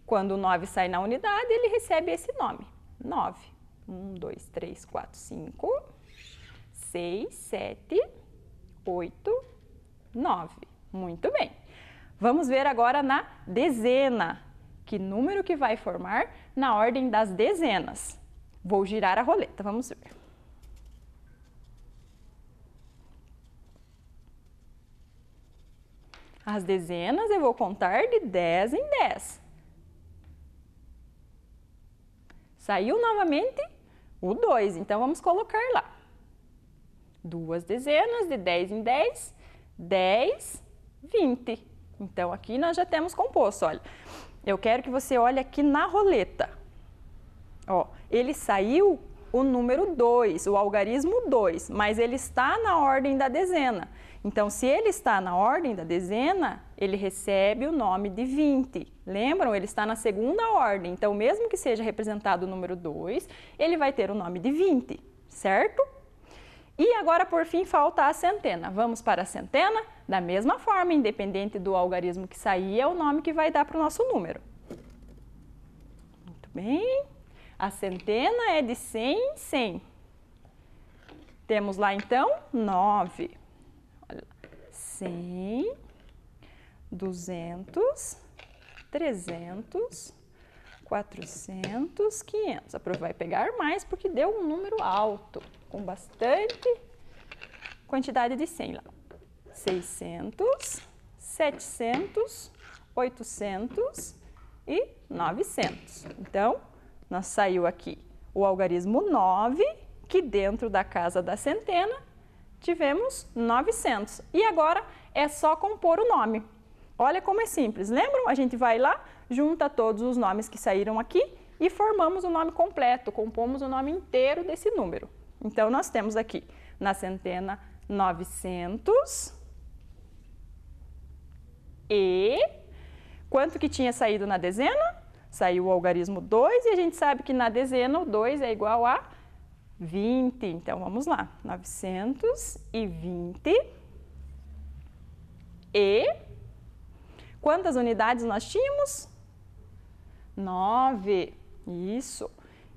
quando o 9 sai na unidade, ele recebe esse nome. 9. 1, 2, 3, 4, 5, 6, 7, 8, 9. Muito bem. Vamos ver agora na dezena. Que número que vai formar na ordem das dezenas? Vou girar a roleta, vamos ver. As dezenas eu vou contar de 10 em 10. Saiu novamente o 2, então vamos colocar lá. 2 dezenas de 10 em 10, 10, 20. Então aqui nós já temos composto, olha. Eu quero que você olhe aqui na roleta. Ó, ele saiu o número 2, o algarismo 2, mas ele está na ordem da dezena. Então, se ele está na ordem da dezena, ele recebe o nome de 20. Lembram? Ele está na segunda ordem. Então, mesmo que seja representado o número 2, ele vai ter o nome de 20, certo? E agora, por fim, falta a centena. Vamos para a centena? Da mesma forma, independente do algarismo que sair, é o nome que vai dar para o nosso número. Muito bem. A centena é de 100 em 100. Temos lá, então, 9. Olha, 100, 200, 300, 400, 500. A prof vai pegar mais porque deu um número alto, com bastante quantidade de 100 lá. 600, 700, 800 e 900. Então, nós saiu aqui o algarismo 9, que dentro da casa da centena tivemos 900. E agora é só compor o nome. Olha como é simples. Lembram? A gente vai lá, junta todos os nomes que saíram aqui e formamos o nome completo, compomos o nome inteiro desse número. Então, nós temos aqui na centena 900 e quanto que tinha saído na dezena? Saiu o algarismo 2 e a gente sabe que na dezena o 2 é igual a 20. Então, vamos lá. 920 e quantas unidades nós tínhamos? 9. Isso.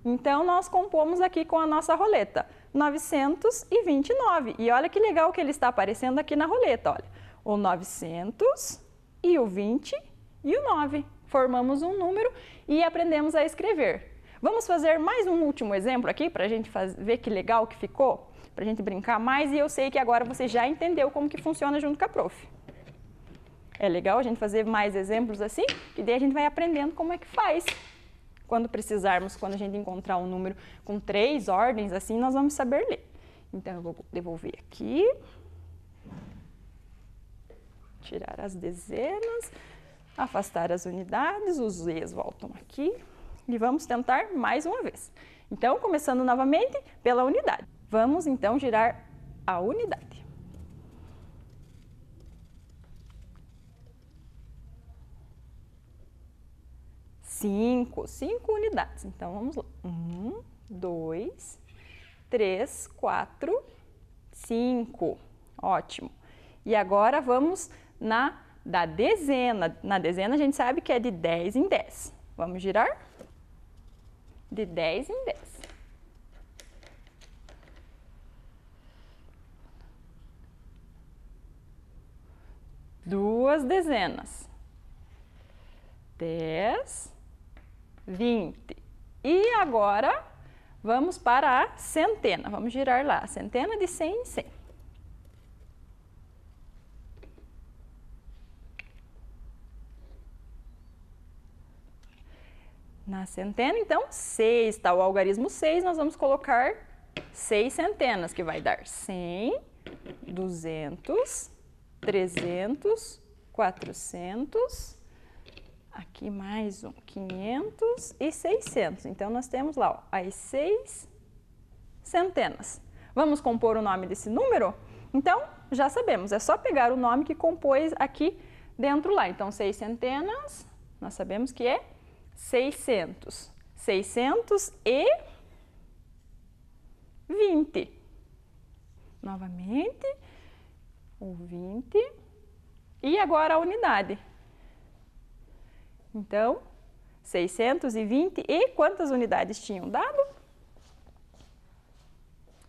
Então, nós compomos aqui com a nossa roleta. 929. E olha que legal que ele está aparecendo aqui na roleta. Olha, o 900 e o 20 e o 9. Formamos um número e aprendemos a escrever. Vamos fazer mais um último exemplo aqui para a gente ver que legal que ficou, para a gente brincar mais e eu sei que agora você já entendeu como que funciona junto com a prof. É legal a gente fazer mais exemplos assim, que daí a gente vai aprendendo como é que faz. Quando precisarmos, quando a gente encontrar um número com 3 ordens assim, nós vamos saber ler. Então, eu vou devolver aqui, tirar as dezenas, afastar as unidades, os Z's voltam aqui e vamos tentar mais uma vez. Então, começando novamente pela unidade. Vamos então girar a unidade. Cinco unidades. Então, vamos lá. 1, 2, 3, 4, 5. Ótimo. E agora vamos da dezena. Na dezena a gente sabe que é de 10 em 10. Vamos girar? De 10 em 10. Duas dezenas. 10, 20. E agora vamos para a centena. Vamos girar lá. Centena de 100 em 100. Na centena, então, 6, tá? O algarismo 6, nós vamos colocar 6 centenas, que vai dar 100, 200, 300, 400, aqui mais um, 500 e 600. Então, nós temos lá, ó, as 6 centenas. Vamos compor o nome desse número? Então, já sabemos, é só pegar o nome que compôs aqui dentro lá. Então, 6 centenas, nós sabemos que é 600. 620. Novamente, o 20. E agora a unidade. Então, 620 e quantas unidades tinham dado?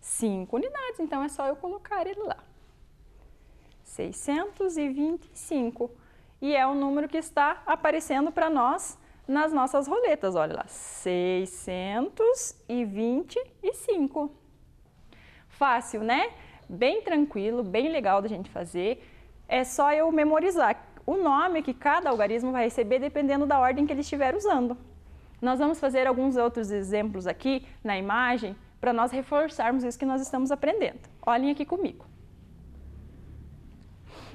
5 unidades, então é só eu colocar ele lá. 625. E é o número que está aparecendo para nós nas nossas roletas, olha lá, 625. Fácil, né? Bem tranquilo, bem legal da gente fazer. É só eu memorizar o nome que cada algarismo vai receber dependendo da ordem que ele estiver usando. Nós vamos fazer alguns outros exemplos aqui na imagem para nós reforçarmos isso que nós estamos aprendendo. Olhem aqui comigo.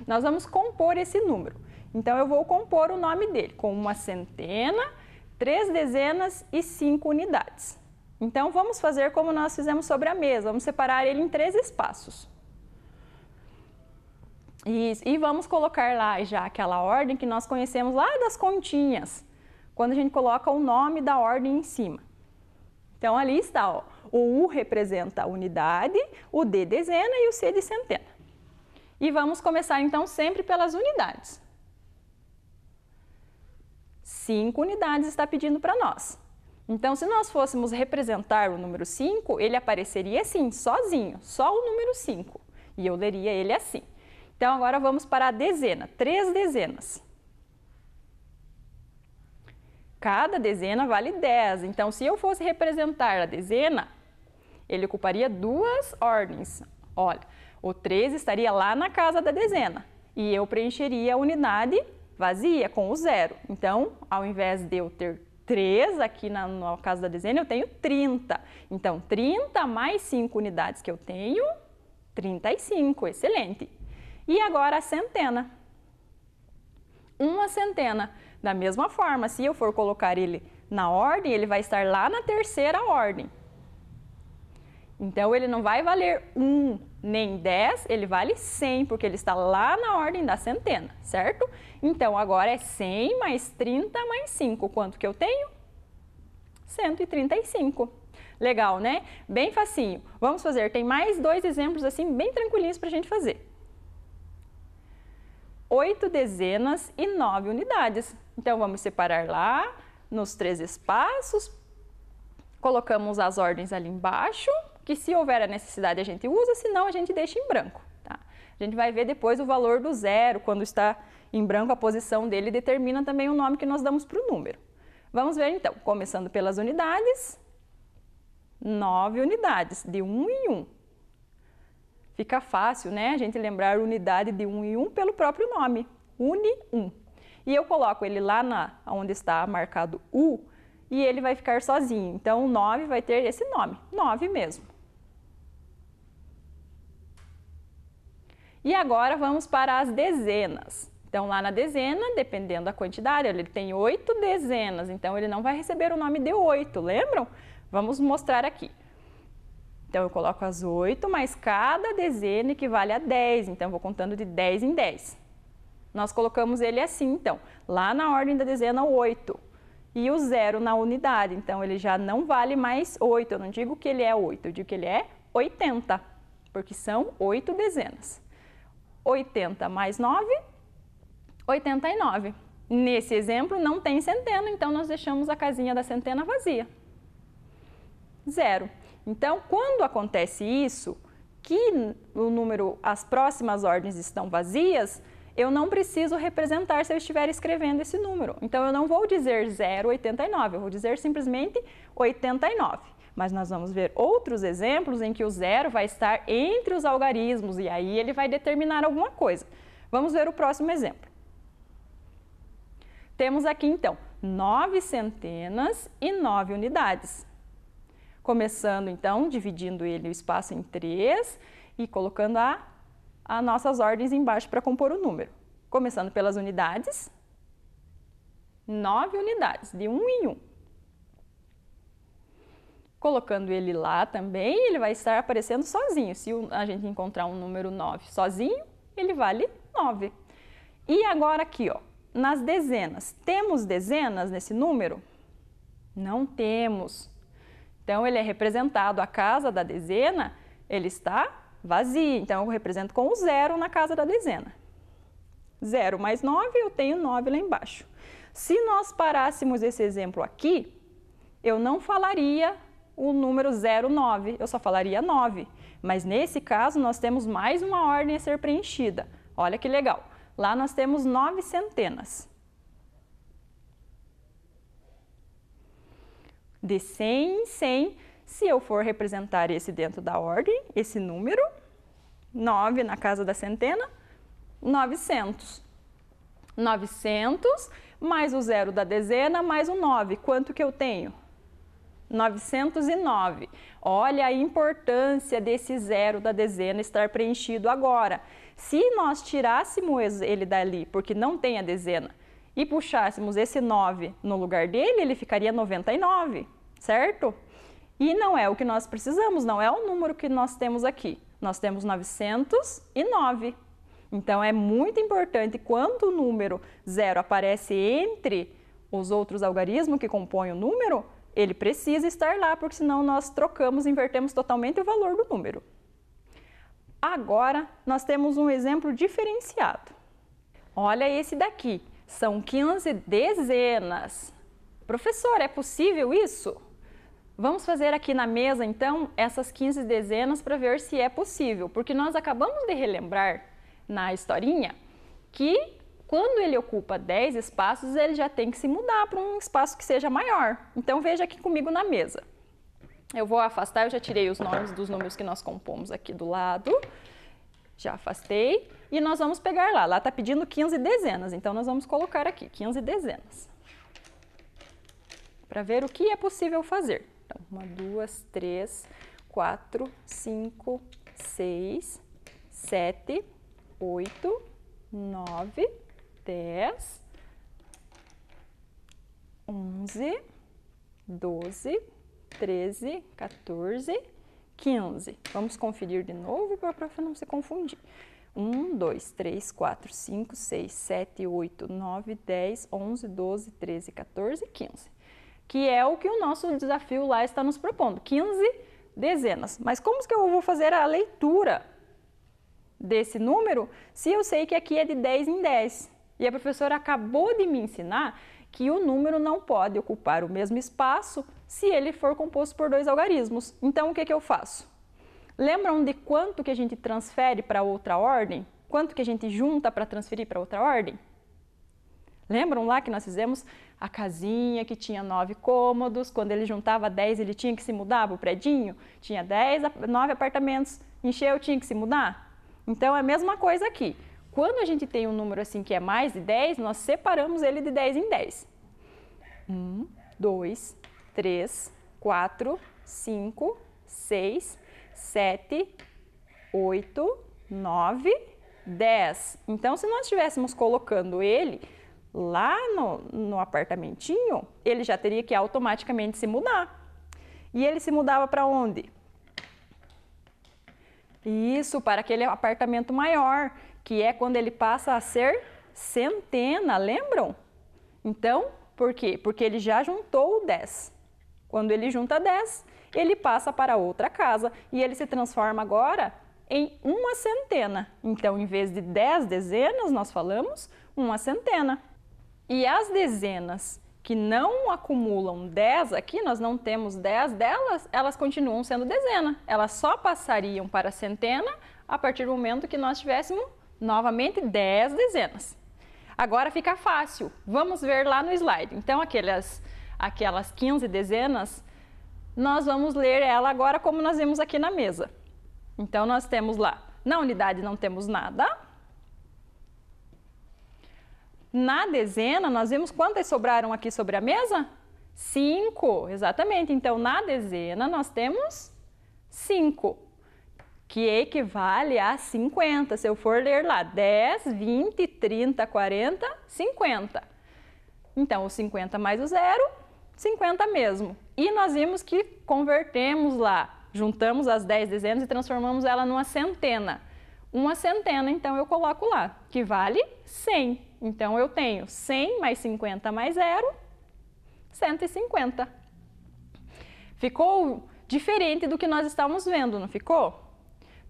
Nós vamos compor esse número. Então, eu vou compor o nome dele com uma centena, 3 dezenas e 5 unidades. Então, vamos fazer como nós fizemos sobre a mesa. Vamos separar ele em 3 espaços. E vamos colocar lá já aquela ordem que nós conhecemos lá das continhas, quando a gente coloca o nome da ordem em cima. Então, ali está, ó, o U representa a unidade, o D dezena e o C de centena. E vamos começar, então, sempre pelas unidades. 5 unidades está pedindo para nós. Então, se nós fôssemos representar o número 5, ele apareceria assim, sozinho, só o número 5. E eu leria ele assim. Então, agora vamos para a dezena, 3 dezenas. Cada dezena vale 10. Então, se eu fosse representar a dezena, ele ocuparia 2 ordens. Olha, o 3 estaria lá na casa da dezena. E eu preencheria a unidade vazia com o 0. Então, ao invés de eu ter 3 aqui na casa da dezena, eu tenho 30. Então, 30 mais 5 unidades que eu tenho, 35. Excelente. E agora a centena. Uma centena. Da mesma forma, se eu for colocar ele na ordem, ele vai estar lá na terceira ordem. Então, ele não vai valer 1 nem 10, ele vale 100, porque ele está lá na ordem da centena, certo? Então, agora é 100 mais 30 mais 5. Quanto que eu tenho? 135. Legal, né? Bem facinho. Vamos fazer, tem mais 2 exemplos assim, bem tranquilinhos para a gente fazer. 8 dezenas e 9 unidades. Então, vamos separar lá nos 3 espaços, colocamos as ordens ali embaixo, que se houver a necessidade a gente usa, senão a gente deixa em branco. Tá? A gente vai ver depois o valor do 0, quando está em branco a posição dele determina também o nome que nós damos para o número. Vamos ver então, começando pelas unidades, 9 unidades, de 1 em 1. Fica fácil, né, a gente lembrar unidade de 1 em 1 pelo próprio nome, uni1. E eu coloco ele lá onde está marcado U e ele vai ficar sozinho. Então, o 9 vai ter esse nome, 9 mesmo. E agora vamos para as dezenas. Então, lá na dezena, dependendo da quantidade, ele tem 8 dezenas, então ele não vai receber o nome de 8, lembram? Vamos mostrar aqui. Então, eu coloco as 8, mas cada dezena equivale a 10, então eu vou contando de 10 em 10. Nós colocamos ele assim, então, lá na ordem da dezena 8. e o 0 na unidade. Então, ele já não vale mais 8. Eu não digo que ele é 8, eu digo que ele é 80, porque são 8 dezenas. 80 mais 9, 89. Nesse exemplo, não tem centena, então nós deixamos a casinha da centena vazia. 0. Então, quando acontece isso, que o número, as próximas ordens estão vazias, eu não preciso representar se eu estiver escrevendo esse número. Então, eu não vou dizer 0,89, eu vou dizer simplesmente 89. Mas nós vamos ver outros exemplos em que o 0 vai estar entre os algarismos e aí ele vai determinar alguma coisa. Vamos ver o próximo exemplo. Temos aqui, então, 9 centenas e 9 unidades. Começando, então, dividindo ele o espaço em 3 e colocando as nossas ordens embaixo para compor o número. Começando pelas unidades, 9 unidades, de 1 em 1. Colocando ele lá também, ele vai estar aparecendo sozinho. Se a gente encontrar um número 9 sozinho, ele vale 9. E agora aqui, ó, nas dezenas. Temos dezenas nesse número? Não temos. Então, ele é representado, a casa da dezena, ele está vazia. Então, eu represento com o 0 na casa da dezena. 0 mais 9, eu tenho 9 lá embaixo. Se nós parássemos esse exemplo aqui, eu não falaria o número 09, eu só falaria 9. Mas nesse caso, nós temos mais uma ordem a ser preenchida. Olha que legal. Lá nós temos 9 centenas. De 100 em 100, se eu for representar esse dentro da ordem, esse número, 9 na casa da centena, 900. 900 mais o 0 da dezena mais o 9. Quanto que eu tenho? 909. Olha a importância desse 0 da dezena estar preenchido agora. Se nós tirássemos ele dali, porque não tem a dezena, e puxássemos esse 9 no lugar dele, ele ficaria 99, certo? E não é o que nós precisamos, não é o número que nós temos aqui. Nós temos 909. Então, é muito importante, quando o número 0 aparece entre os outros algarismos que compõem o número, ele precisa estar lá, porque senão nós trocamos, invertemos totalmente o valor do número. Agora, nós temos um exemplo diferenciado. Olha esse daqui, são 15 dezenas. Professor, é possível isso? Vamos fazer aqui na mesa, então, essas 15 dezenas para ver se é possível, porque nós acabamos de relembrar na historinha que quando ele ocupa 10 espaços, ele já tem que se mudar para um espaço que seja maior. Então, veja aqui comigo na mesa. Eu vou afastar, eu já tirei os nomes dos números que nós compomos aqui do lado. Já afastei. E nós vamos pegar lá. Lá está pedindo 15 dezenas, então nós vamos colocar aqui 15 dezenas. Para ver o que é possível fazer. Então, 1, 2, 3, 4, 5, 6, 7, 8, 9, 10, 11, 12, 13, 14, 15. Vamos conferir de novo para a prof não se confundir. 1, 2, 3, 4, 5, 6, 7, 8, 9, 10, 11, 12, 13, 14, 15. Que é o que o nosso desafio lá está nos propondo, 15 dezenas. Mas como que eu vou fazer a leitura desse número se eu sei que aqui é de 10 em 10? E a professora acabou de me ensinar que o número não pode ocupar o mesmo espaço se ele for composto por 2 algarismos. Então, o que eu faço? Lembram de quanto que a gente transfere para outra ordem? Quanto que a gente junta para transferir para outra ordem? Lembram lá que nós fizemos a casinha que tinha 9 cômodos, quando ele juntava 10 ele tinha que se mudar para o predinho? Tinha 9 apartamentos, encheu, tinha que se mudar? Então, é a mesma coisa aqui. Quando a gente tem um número assim que é mais de 10, nós separamos ele de 10 em 10. 1, 2, 3, 4, 5, 6, 7, 8, 9, 10. Então, se nós estivéssemos colocando ele lá no apartamentinho, ele já teria que automaticamente se mudar. E ele se mudava para onde? Isso, para aquele apartamento maior, que é quando ele passa a ser centena, lembram? Então, Por quê? Porque ele já juntou o 10. Quando ele junta 10, ele passa para outra casa e ele se transforma agora em uma centena. Então, em vez de 10 dezenas, nós falamos uma centena. E as dezenas que não acumulam 10 aqui, nós não temos 10 delas, elas continuam sendo dezena. Elas só passariam para centena a partir do momento que nós tivéssemos novamente 10 dezenas. Agora fica fácil. Vamos ver lá no slide. Então, aquelas 15 dezenas, nós vamos ler ela agora como nós vimos aqui na mesa. Então, nós temos lá, na unidade não temos nada. Na dezena, nós vimos quantas sobraram aqui sobre a mesa? 5, exatamente. Então, na dezena, nós temos 5, que equivale a 50. Se eu for ler lá, 10, 20, 30, 40, 50. Então, o 50 mais o 0, 50 mesmo. E nós vimos que convertemos lá, juntamos as 10 dezenas e transformamos ela numa centena. Uma centena, então, eu coloco lá, que vale 100. Então, eu tenho 100 mais 50 mais 0, 150. Ficou diferente do que nós estávamos vendo, não ficou?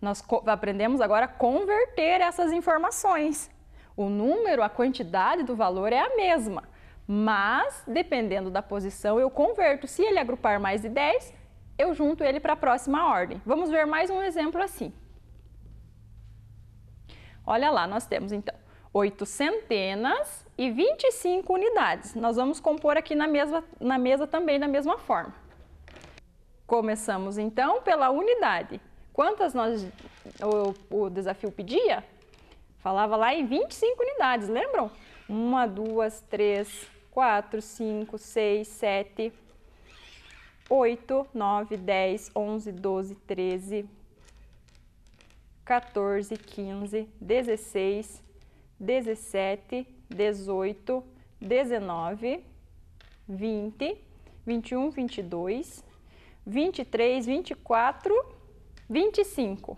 Nós aprendemos agora a converter essas informações. O número, a quantidade do valor é a mesma, mas, dependendo da posição, eu converto. Se ele agrupar mais de 10, eu junto ele para a próxima ordem. Vamos ver mais um exemplo assim. Olha lá, nós temos então 8 centenas e 25 unidades. Nós vamos compor aqui na mesa também da mesma forma. Começamos então pela unidade. Quantas o desafio pedia? Falava lá em 25 unidades, lembram? 1, 2, 3, 4, 5, 6, 7, 8, 9, 10, 11, 12, 13, 14, 15, 16, 17, 18, 19, 20, 21, 22, 23, 24, 25.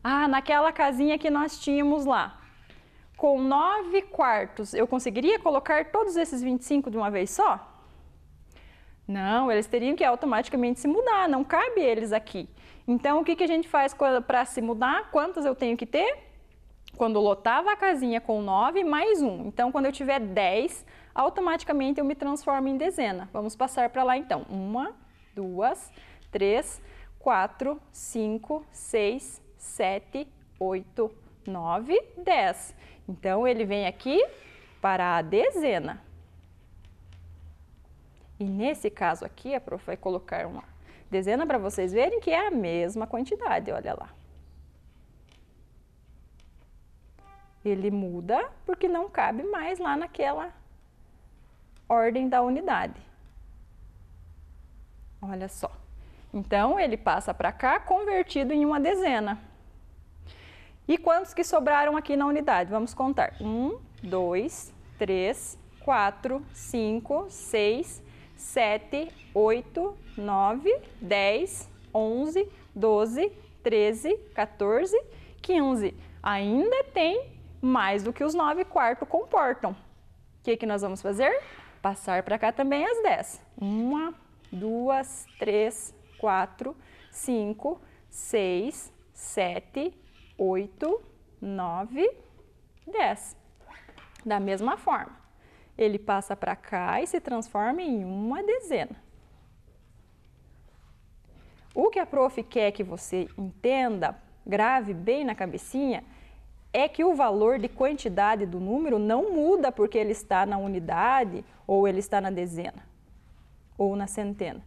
Ah, naquela casinha que nós tínhamos lá. Com 9 quartos, eu conseguiria colocar todos esses 25 de uma vez só? Não, eles teriam que automaticamente se mudar, não cabe eles aqui. Então, o que a gente faz para se mudar? Quantas eu tenho que ter? Quando lotava a casinha com 9, mais 1. Então, quando eu tiver 10, automaticamente eu me transformo em dezena. Vamos passar para lá então. 1, 2, 3, 4, 5, 6, 7, 8, 9, 10. Então, ele vem aqui para a dezena. E nesse caso aqui, a prof vai colocar uma dezena para vocês verem que é a mesma quantidade, olha lá. Ele muda porque não cabe mais lá naquela ordem da unidade. Olha só. Então, ele passa para cá convertido em uma dezena. E quantos que sobraram aqui na unidade? Vamos contar. 1, 2, 3, 4, 5, 6, 7, 8, 9, 10, 11, 12, 13, 14, 15. Ainda tem mais do que os 9 quartos comportam. O que nós vamos fazer? Passar para cá também as 10. 1, 2, 3, 4, 5, 6, 7, 8, 9, 10. Da mesma forma, ele passa para cá e se transforma em uma dezena. O que a prof quer que você entenda, grave bem na cabecinha, é que o valor de quantidade do número não muda porque ele está na unidade, ou ele está na dezena, ou na centena.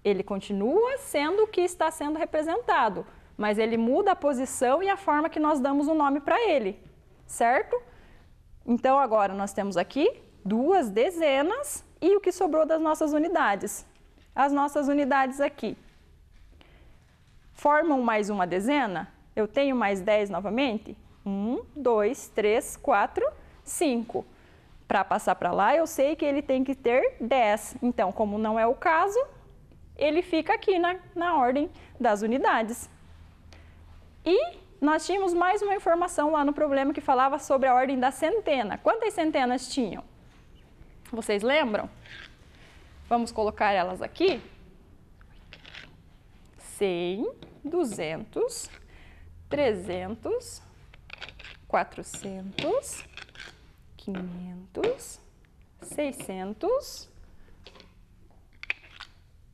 Ele continua sendo o que está sendo representado, mas ele muda a posição e a forma que nós damos o nome para ele, certo? Então, agora nós temos aqui 2 dezenas e o que sobrou das nossas unidades. As nossas unidades aqui formam mais uma dezena? Eu tenho mais 10 novamente? 1, 2, 3, 4, 5. Para passar para lá, eu sei que ele tem que ter 10. Então, como não é o caso, ele fica aqui na ordem das unidades. E nós tínhamos mais uma informação lá no problema que falava sobre a ordem da centena. Quantas centenas tinham? Vocês lembram? Vamos colocar elas aqui. 100, 200, 300, 400, 500, 600,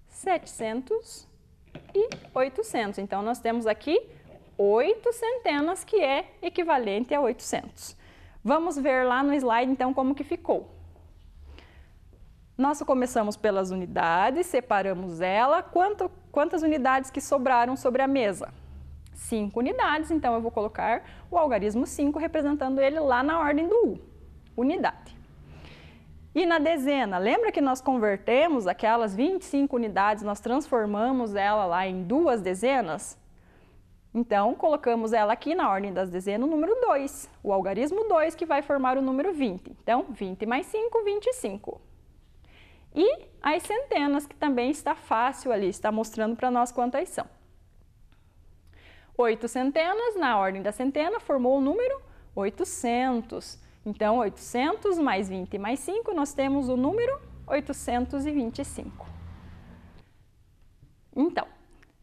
700 e 800. Então, nós temos aqui 8 centenas, que é equivalente a 800. Vamos ver lá no slide, então, como que ficou. Nós começamos pelas unidades, separamos ela. Quantas unidades que sobraram sobre a mesa? 5 unidades, então eu vou colocar o algarismo 5, representando ele lá na ordem do U, unidade. E na dezena, lembra que nós convertemos aquelas 25 unidades, nós transformamos ela lá em 2 dezenas? Então, colocamos ela aqui na ordem das dezenas, o número 2, o algarismo 2, que vai formar o número 20. Então, 20 mais 5, 25. E as centenas, que também está fácil ali, está mostrando para nós quantas são. 8 centenas, na ordem da centena, formou o número 800. Então, 800 mais 20 mais 5, nós temos o número 825. Então,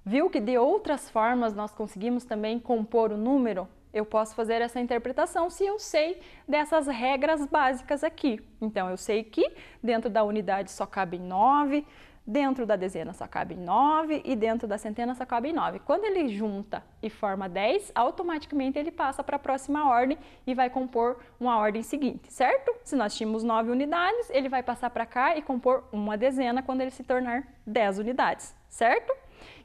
viu que de outras formas nós conseguimos também compor o número? Eu posso fazer essa interpretação se eu sei dessas regras básicas aqui. Então, eu sei que dentro da unidade só cabem 9, dentro da dezena só cabem 9 e dentro da centena só cabem 9. Quando ele junta e forma 10, automaticamente ele passa para a próxima ordem e vai compor uma ordem seguinte, certo? Se nós tínhamos 9 unidades, ele vai passar para cá e compor uma dezena quando ele se tornar 10 unidades, certo?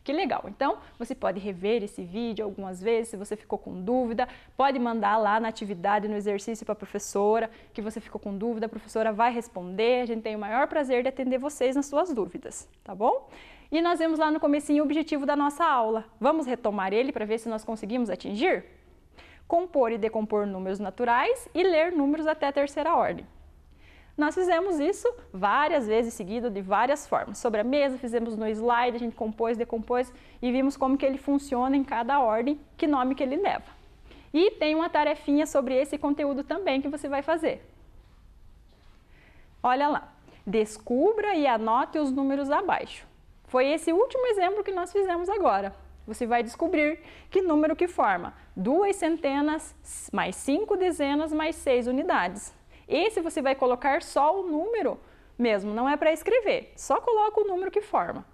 Que legal! Então, você pode rever esse vídeo algumas vezes, se você ficou com dúvida, pode mandar lá na atividade, no exercício para a professora, que você ficou com dúvida, a professora vai responder, a gente tem o maior prazer de atender vocês nas suas dúvidas, tá bom? E nós vemos lá no comecinho o objetivo da nossa aula. Vamos retomar ele para ver se nós conseguimos atingir? Compor e decompor números naturais e ler números até a terceira ordem. Nós fizemos isso várias vezes seguido, de várias formas. Sobre a mesa, fizemos no slide, a gente compôs, decompôs e vimos como que ele funciona em cada ordem, que nome que ele leva. E tem uma tarefinha sobre esse conteúdo também que você vai fazer. Olha lá, descubra e anote os números abaixo. Foi esse último exemplo que nós fizemos agora. Você vai descobrir que número que forma 2 centenas, mais 5 dezenas, mais 6 unidades. Esse você vai colocar só o número mesmo, não é para escrever, só coloca o número que forma.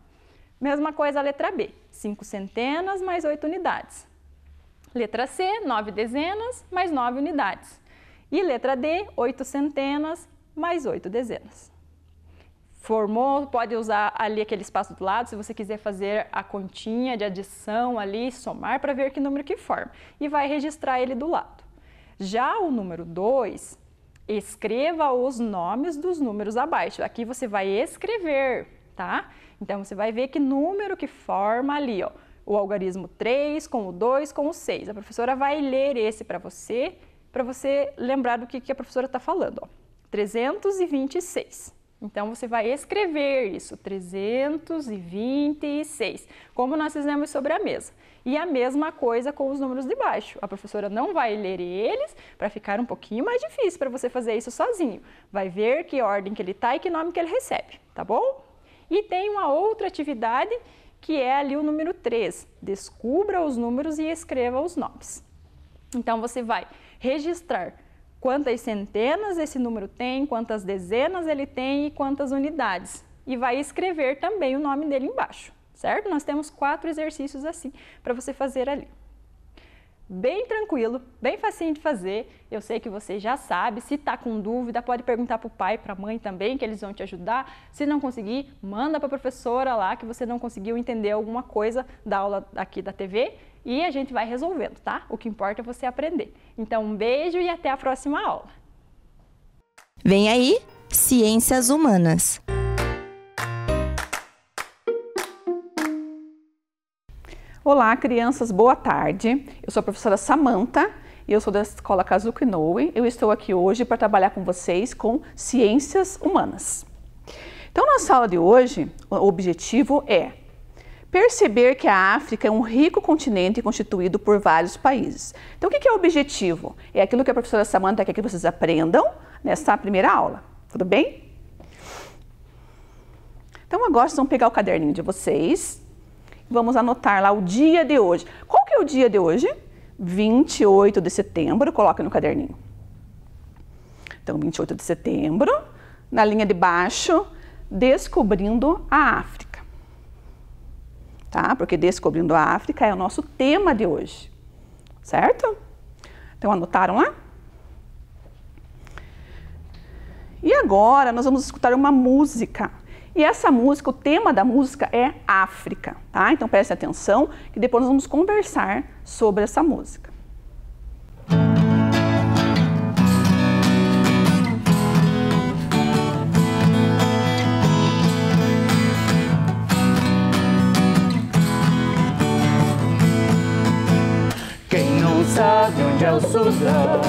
Mesma coisa a letra B, 5 centenas mais 8 unidades. Letra C, 9 dezenas mais 9 unidades. E letra D, 8 centenas mais 8 dezenas. Formou, pode usar ali aquele espaço do lado, se você quiser fazer a continha de adição ali, somar para ver que número que forma. E vai registrar ele do lado. Já o número 2... escreva os nomes dos números abaixo. Aqui você vai escrever, tá? Então, você vai ver que número que forma ali, ó. O algarismo 3 com o 2 com o 6. A professora vai ler esse para você lembrar do que a professora está falando, ó. 326. Então, você vai escrever isso, 326, como nós fizemos sobre a mesa. E a mesma coisa com os números de baixo. A professora não vai ler eles para ficar um pouquinho mais difícil para você fazer isso sozinho. Vai ver que ordem que ele está e que nome que ele recebe, tá bom? E tem uma outra atividade que é ali o número 3. Descubra os números e escreva os nomes. Então, você vai registrar quantas centenas esse número tem, quantas dezenas ele tem e quantas unidades. E vai escrever também o nome dele embaixo, certo? Nós temos 4 exercícios assim para você fazer ali. Bem tranquilo, bem facinho de fazer. Eu sei que você já sabe. Se está com dúvida, pode perguntar para o pai, para a mãe também, que eles vão te ajudar. Se não conseguir, manda para a professora lá que você não conseguiu entender alguma coisa da aula aqui da TV e a gente vai resolvendo, tá? O que importa é você aprender. Então, um beijo e até a próxima aula. Vem aí, Ciências Humanas. Olá, crianças, boa tarde. Eu sou a professora Samantha e eu sou da Escola Kazuko Inoue. Eu estou aqui hoje para trabalhar com vocês com Ciências Humanas. Então, nossa aula de hoje, o objetivo é perceber que a África é um rico continente constituído por vários países. Então, o que é o objetivo? É aquilo que a professora Samantha quer que vocês aprendam nessa primeira aula. Tudo bem? Então agora vocês vão pegar o caderninho de vocês, vamos anotar lá o dia de hoje. Qual que é o dia de hoje? 28 de setembro, coloca no caderninho. Então, 28 de setembro, na linha de baixo, descobrindo a África. Tá? Porque descobrindo a África é o nosso tema de hoje. Certo? Então, anotaram lá? E agora nós vamos escutar uma música. E essa música, o tema da música é África, tá? Então preste atenção que depois nós vamos conversar sobre essa música. Quem não sabe onde é o Sudão,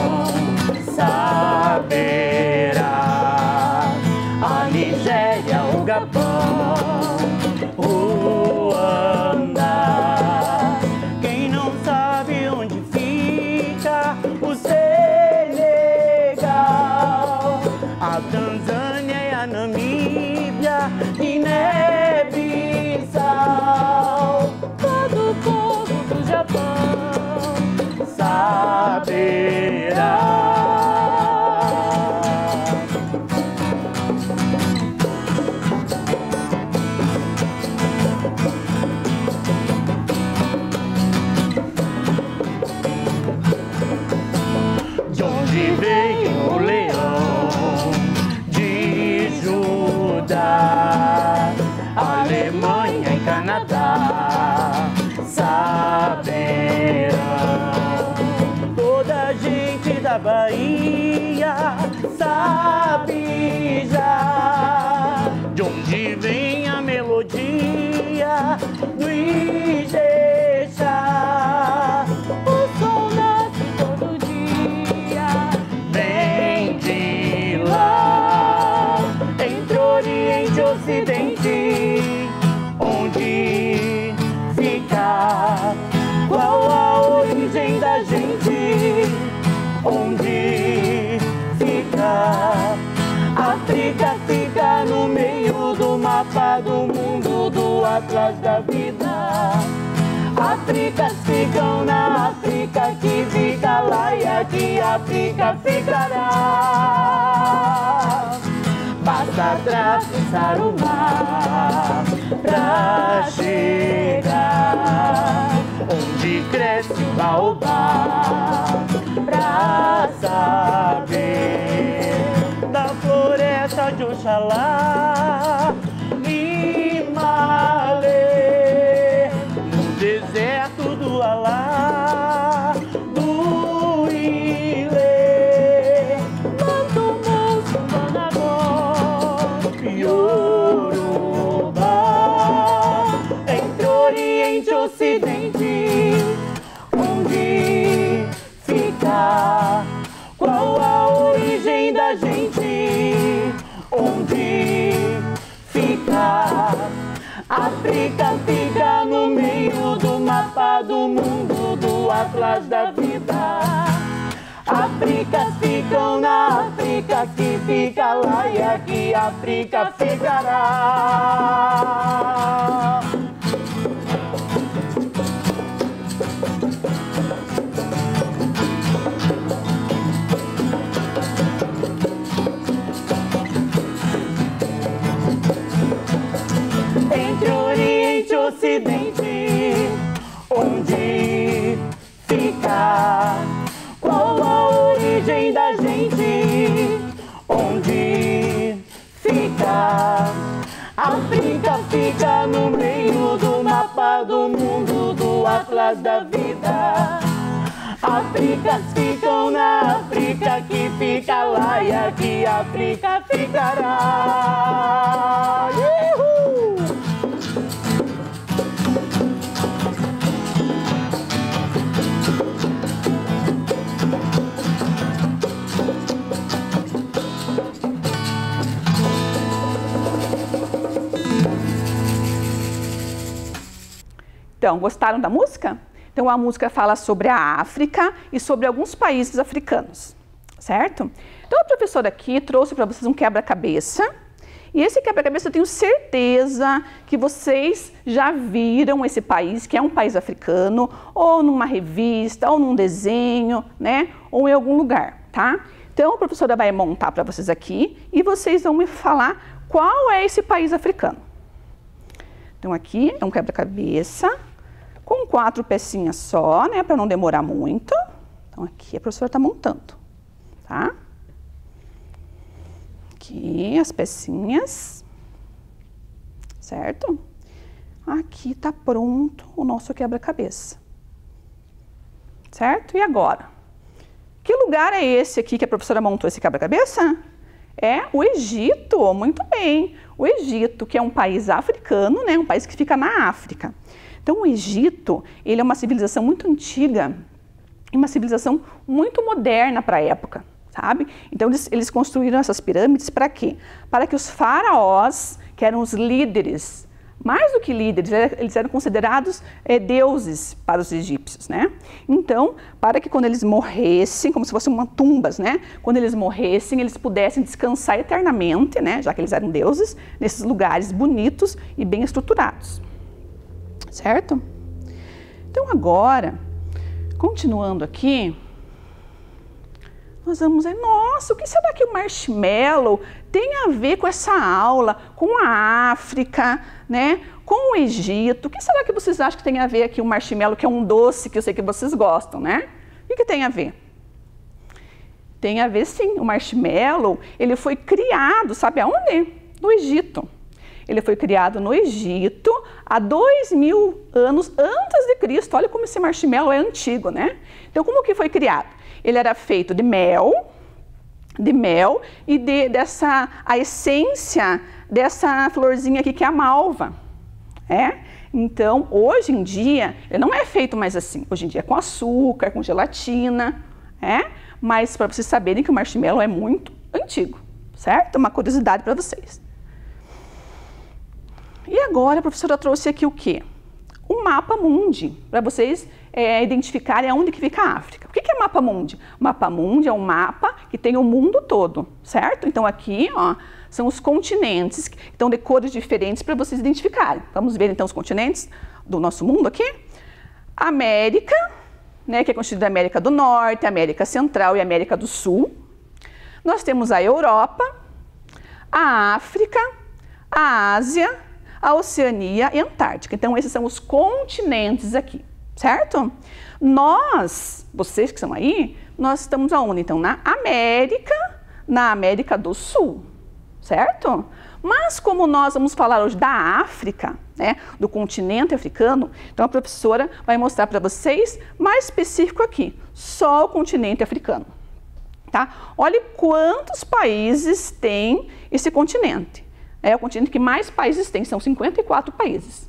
saberá. A Nigéria, o Gabão, Ruanda. Quem não sabe onde fica o Senegal, a Tanzânia e a Namíbia, Guiné-Bissau. Todo o povo do Japão saberá. Veio o leão de Judá, Alemanha e Canadá saberão. Toda a gente da Bahia sabe já de onde vem a melodia do Ijexá. O sol nasce todo dia, vem de lá, entre Oriente e Ocidente, onde fica? Qual a origem da gente? Onde fica? África fica no meio do mapa do mundo, do atlas da vida. Áfricas ficam na África, que fica lá e aqui a África ficará. Basta atravessar o mar pra chegar onde cresce o baobá, pra saber da floresta de Oxalá e Malê, no deserto do Alá, do Ilê, Manto Moço, Managó, Yorubá, entre Oriente e Ocidente, onde fica? Qual a origem da gente? Onde fica? África fica no meio do mapa do mundo, do atlas da vida. Áfricas ficam na África, que fica lá e aqui a África ficará. Entre Oriente e Ocidente, onde fica? Qual a origem da gente? Onde fica? África fica no meio do mapa do mundo, do atlas da vida. Áfricas ficam na África, que fica lá e aqui a África ficará. Então, gostaram da música? Então, a música fala sobre a África e sobre alguns países africanos, certo? Então, a professora aqui trouxe para vocês um quebra-cabeça E esse quebra-cabeça eu tenho certeza que vocês já viram esse país, que é um país africano, ou numa revista, ou num desenho, né? Ou em algum lugar, tá? Então a professora vai montar para vocês aqui e vocês vão me falar qual é esse país africano. Então aqui é um quebra-cabeça com 4 pecinhas só, né? Para não demorar muito. Então aqui a professora está montando, tá? Aqui as pecinhas, certo? Aqui está pronto o nosso quebra-cabeça, certo? E agora? Que lugar é esse aqui que a professora montou esse quebra-cabeça? É o Egito, muito bem. O Egito, que é um país africano, né? Um país que fica na África. Então o Egito, ele é uma civilização muito antiga e uma civilização muito moderna para a época. Sabe? Então eles construíram essas pirâmides para quê? Para que os faraós, que eram os líderes, mais do que líderes, eles eram considerados deuses para os egípcios, né? Então, para que quando eles morressem, como se fossem uma tumbas, né? Quando eles morressem, eles pudessem descansar eternamente, né? Já que eles eram deuses, nesses lugares bonitos e bem estruturados, certo? Então agora, continuando aqui, nós vamos ver, nossa, o que será que o marshmallow tem a ver com essa aula, com a África, né? Com o Egito? O que será que vocês acham que tem a ver aqui o marshmallow, que é um doce que eu sei que vocês gostam, né? O que tem a ver? Tem a ver sim, o marshmallow, ele foi criado, sabe aonde? No Egito. Ele foi criado no Egito há 2000 anos antes de Cristo. Olha como esse marshmallow é antigo, né? Então, como que foi criado? Ele era feito de mel e a essência dessa florzinha aqui que é a malva. Então, hoje em dia, ele não é feito mais assim. Hoje em dia é com açúcar, com gelatina, mas para vocês saberem que o marshmallow é muito antigo, certo? Uma curiosidade para vocês. E agora a professora trouxe aqui o quê? Um mapa mundi, para vocês identificarem aonde que fica a África. O que é mapa mundi? Mapa mundi é um mapa que tem o mundo todo, certo? Então aqui, ó, são os continentes, que estão de cores diferentes para vocês identificarem. Vamos ver então os continentes do nosso mundo aqui. América, né, que é constituída da América do Norte, América Central e América do Sul. Nós temos a Europa, a África, a Ásia, a Oceania e a Antártica. Então, esses são os continentes aqui, certo? Nós, vocês que são aí, nós estamos aonde? Então, na América do Sul, certo? Mas como nós vamos falar hoje da África, né, do continente africano, então a professora vai mostrar para vocês mais específico aqui, só o continente africano, tá? Olha quantos países tem esse continente. É o continente que mais países tem, são 54 países.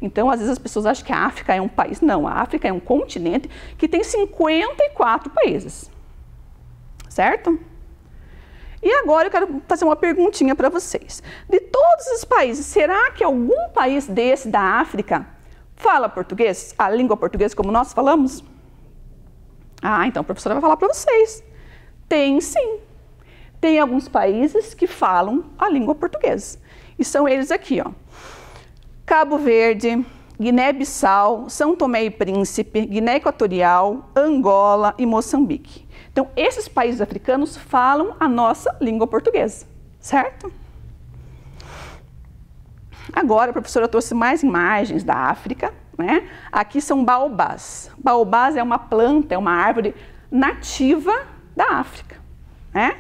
Então, às vezes as pessoas acham que a África é um país. Não, a África é um continente que tem 54 países, certo? E agora eu quero fazer uma perguntinha para vocês. De todos os países, será que algum país desse da África fala português, a língua portuguesa como nós falamos? Então a professora vai falar para vocês. Tem sim. Tem alguns países que falam a língua portuguesa. E são eles aqui, ó. Cabo Verde, Guiné-Bissau, São Tomé e Príncipe, Guiné Equatorial, Angola e Moçambique. Então, esses países africanos falam a nossa língua portuguesa, certo? Agora, a professora trouxe mais imagens da África, né? Aqui são baobás. Baobás é uma planta, é uma árvore nativa da África.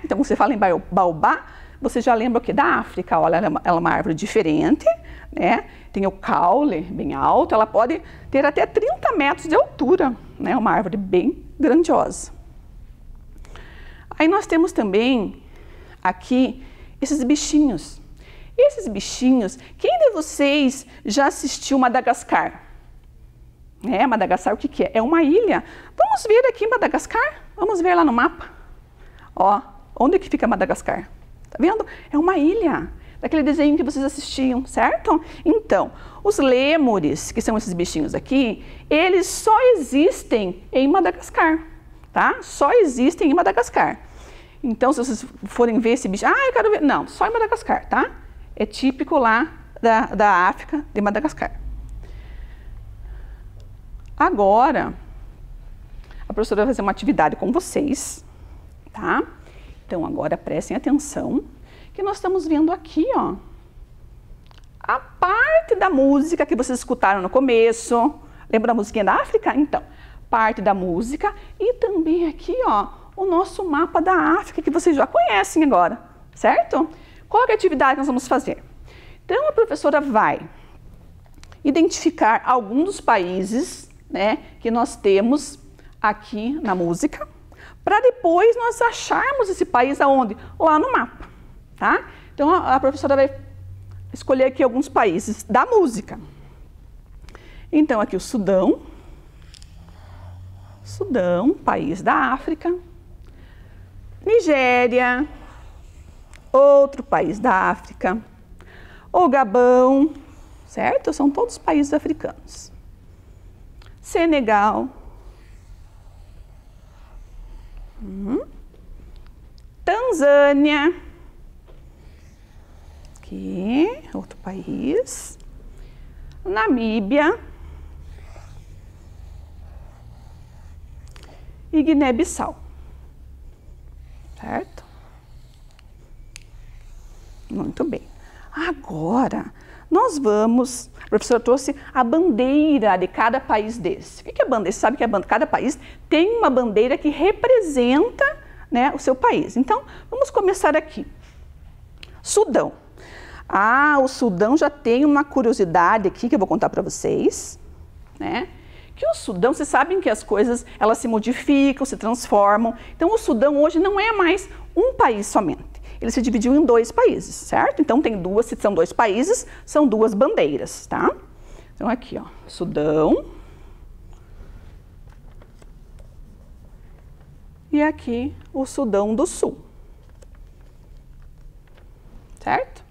Então, você fala em baobá, você já lembra o que? Da África. Olha, ela é uma árvore diferente, né? Tem o caule bem alto, ela pode ter até 30 metros de altura, né? Uma árvore bem grandiosa. Aí nós temos também aqui esses bichinhos. Esses bichinhos, quem de vocês já assistiu Madagascar? Madagascar o que é? É uma ilha. Vamos ver aqui Madagascar? Vamos ver lá no mapa. Ó, onde que fica Madagascar? Tá vendo? É uma ilha, daquele desenho que vocês assistiam, certo? Então, os lêmures, que são esses bichinhos aqui, eles só existem em Madagascar, tá? Só existem em Madagascar. Então, se vocês forem ver esse bicho, eu quero ver. Não, só em Madagascar, tá? É típico lá da África, de Madagascar. Agora, a professora vai fazer uma atividade com vocês, tá? Então, agora prestem atenção, que nós estamos vendo aqui, ó, a parte da música que vocês escutaram no começo. Lembra da musiquinha da África? Então, parte da música e também aqui, ó, o nosso mapa da África, que vocês já conhecem agora, certo? Qual é a atividade que nós vamos fazer? Então, a professora vai identificar alguns dos países, né, que nós temos aqui na música, para depois nós acharmos esse país aonde? Lá no mapa, tá? Então, a professora vai escolher aqui alguns países da música. Então, aqui o Sudão, país da África. Nigéria, outro país da África. O Gabão, certo? São todos países africanos. Senegal. Tanzânia. Aqui, outro país. Namíbia. E Guiné-Bissau. Certo? Muito bem. Agora, nós vamos... A professora trouxe a bandeira de cada país desse. O que é bandeira? Você sabe que cada país tem uma bandeira que representa, né, o seu país. Então, vamos começar aqui. Sudão. O Sudão já tem uma curiosidade aqui que eu vou contar para vocês, né? Que o Sudão, vocês sabem que as coisas, elas se modificam, se transformam. Então, o Sudão hoje não é mais um país somente. Ele se dividiu em 2 países, certo? Então, tem duas, se são 2 países, são 2 bandeiras, tá? Então, aqui, ó, Sudão. E aqui, o Sudão do Sul. Certo?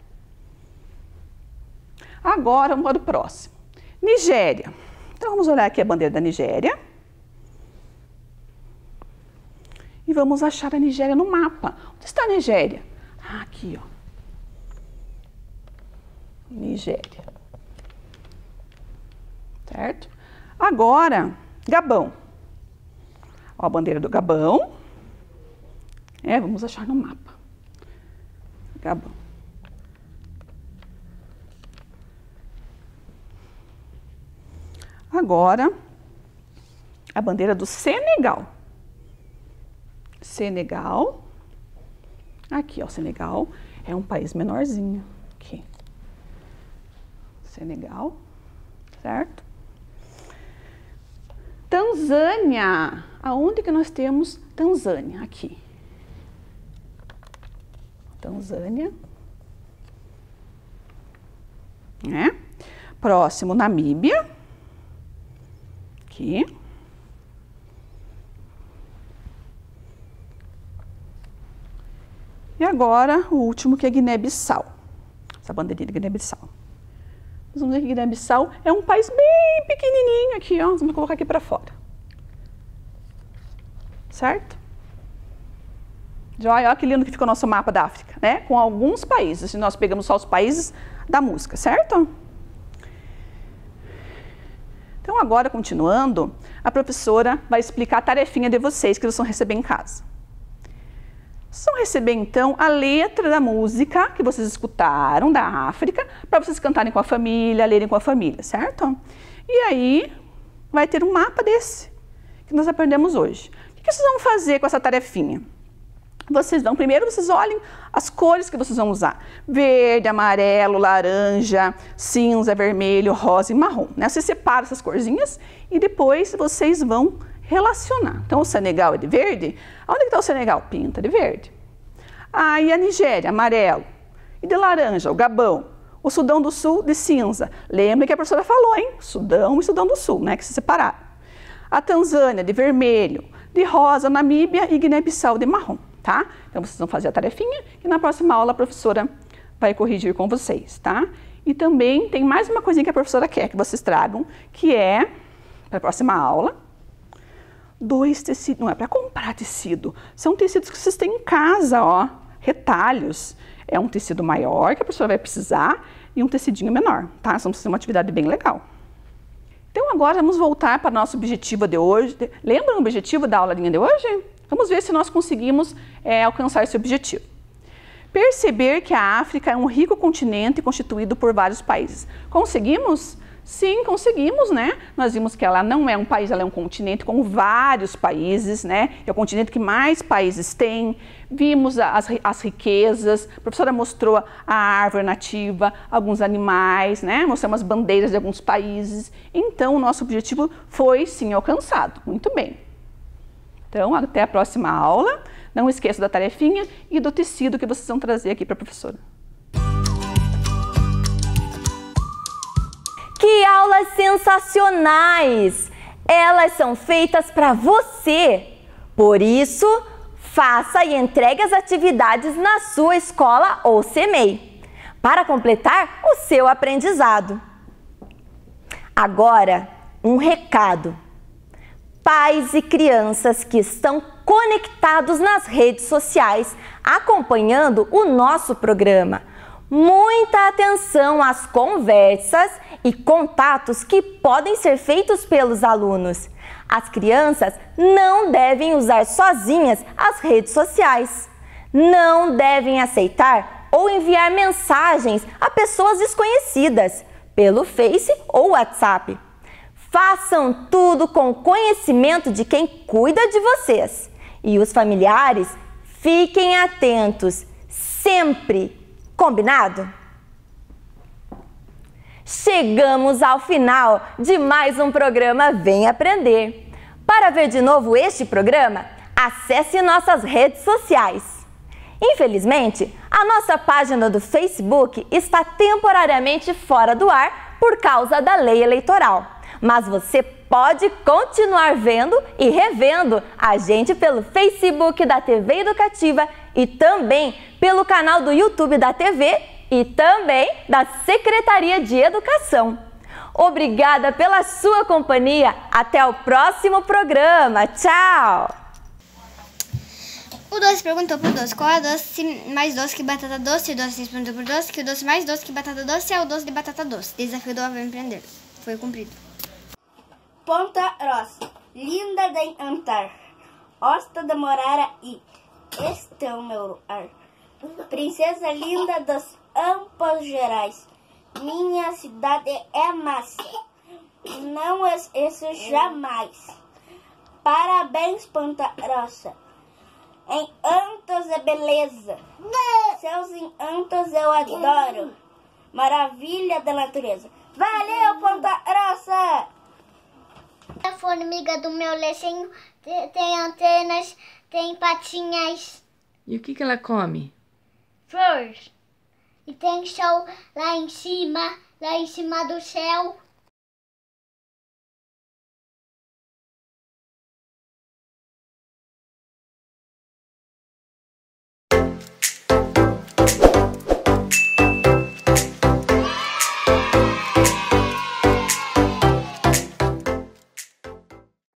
Agora, vamos para o próximo. Nigéria. Então, vamos olhar aqui a bandeira da Nigéria. E vamos achar a Nigéria no mapa. Onde está a Nigéria? Aqui, ó. Nigéria. Certo? Agora, Gabão. Ó, a bandeira do Gabão. Vamos achar no mapa. Gabão. Agora, a bandeira do Senegal. Senegal. Aqui, ó, Senegal é um país menorzinho. Aqui. Senegal, certo? Tanzânia. Aonde que nós temos Tanzânia? Aqui. Tanzânia. Próximo, Namíbia. Aqui. E agora, o último, que é Guiné-Bissau. Essa bandeirinha de Guiné-Bissau. Nós vamos ver que Guiné-Bissau é um país bem pequenininho aqui, ó. Vamos colocar aqui para fora. Certo? Olha que lindo que fica o nosso mapa da África, né? Com alguns países. Nós pegamos só os países da música, certo? Então, agora, continuando, a professora vai explicar a tarefinha de vocês que vocês vão receber em casa. Vocês vão receber, então, a letra da música que vocês escutaram da África, para vocês cantarem com a família, lerem com a família, certo? E aí, vai ter um mapa desse, que nós aprendemos hoje. O que vocês vão fazer com essa tarefinha? Primeiro vocês olhem as cores que vocês vão usar. Verde, amarelo, laranja, cinza, vermelho, rosa e marrom, né? Você separa essas corzinhas e depois vocês vão relacionar. Então, o Senegal é de verde. Onde que está o Senegal? Pinta de verde. E a Nigéria, amarelo. E de laranja, o Gabão. O Sudão do Sul, de cinza. Lembra que a professora falou, hein? Sudão e Sudão do Sul, né? Que se separaram. A Tanzânia, de vermelho. De rosa, Namíbia e Guiné-Bissau, de marrom. Tá? Então, vocês vão fazer a tarefinha e na próxima aula a professora vai corrigir com vocês, tá? E também tem mais uma coisinha que a professora quer que vocês tragam, que é, para a próxima aula, 2 tecidos, não é para comprar tecido, são tecidos que vocês têm em casa, ó, retalhos. É um tecido maior que a professora vai precisar e um tecidinho menor, tá? Vamos fazer uma atividade bem legal. Então agora vamos voltar para o nosso objetivo de hoje. Lembra o objetivo da aulinha de hoje? Vamos ver se nós conseguimos alcançar esse objetivo. Perceber que a África é um rico continente constituído por vários países. Conseguimos? Sim, conseguimos, né? Nós vimos que ela não é um país, ela é um continente com vários países, né? É o continente que mais países tem. Vimos as riquezas, a professora mostrou a árvore nativa, alguns animais, né? Mostramos as bandeiras de alguns países. Então, o nosso objetivo foi, sim, alcançado. Muito bem. Então, até a próxima aula. Não esqueça da tarefinha e do tecido que vocês vão trazer aqui para a professora. Que aulas sensacionais! Elas são feitas para você. Por isso, faça e entregue as atividades na sua escola ou CMEI, para completar o seu aprendizado. Agora, um recado. Pais e crianças que estão conectados nas redes sociais, acompanhando o nosso programa. Muita atenção às conversas e contatos que podem ser feitos pelos alunos. As crianças não devem usar sozinhas as redes sociais. Não devem aceitar ou enviar mensagens a pessoas desconhecidas pelo Face ou WhatsApp. Façam tudo com conhecimento de quem cuida de vocês. E os familiares, fiquem atentos, sempre. Combinado? Chegamos ao final de mais um programa Vem Aprender. Para ver de novo este programa, acesse nossas redes sociais. Infelizmente, a nossa página do Facebook está temporariamente fora do ar por causa da lei eleitoral. Mas você pode continuar vendo e revendo a gente pelo Facebook da TV Educativa e também pelo canal do YouTube da TV e também da Secretaria de Educação. Obrigada pela sua companhia. Até o próximo programa. Tchau! O doce perguntou pro doce qual é o doce mais doce que batata doce. O doce respondeu pro doce que o doce mais doce que batata doce é o doce de batata doce. Desafio do Vem Aprender. Foi cumprido. Ponta Rosa, linda de andar, hosta de morar aí, este é o meu ar. Princesa linda dos Campos Gerais, minha cidade é massa, não esqueço jamais. Parabéns, Ponta Rosa, encantos de beleza, seus encantos eu adoro, maravilha da natureza. Valeu, Ponta Rosa! A formiga do meu lecinho tem antenas, tem patinhas. E o que ela come? Flores. E tem sol lá em cima do céu.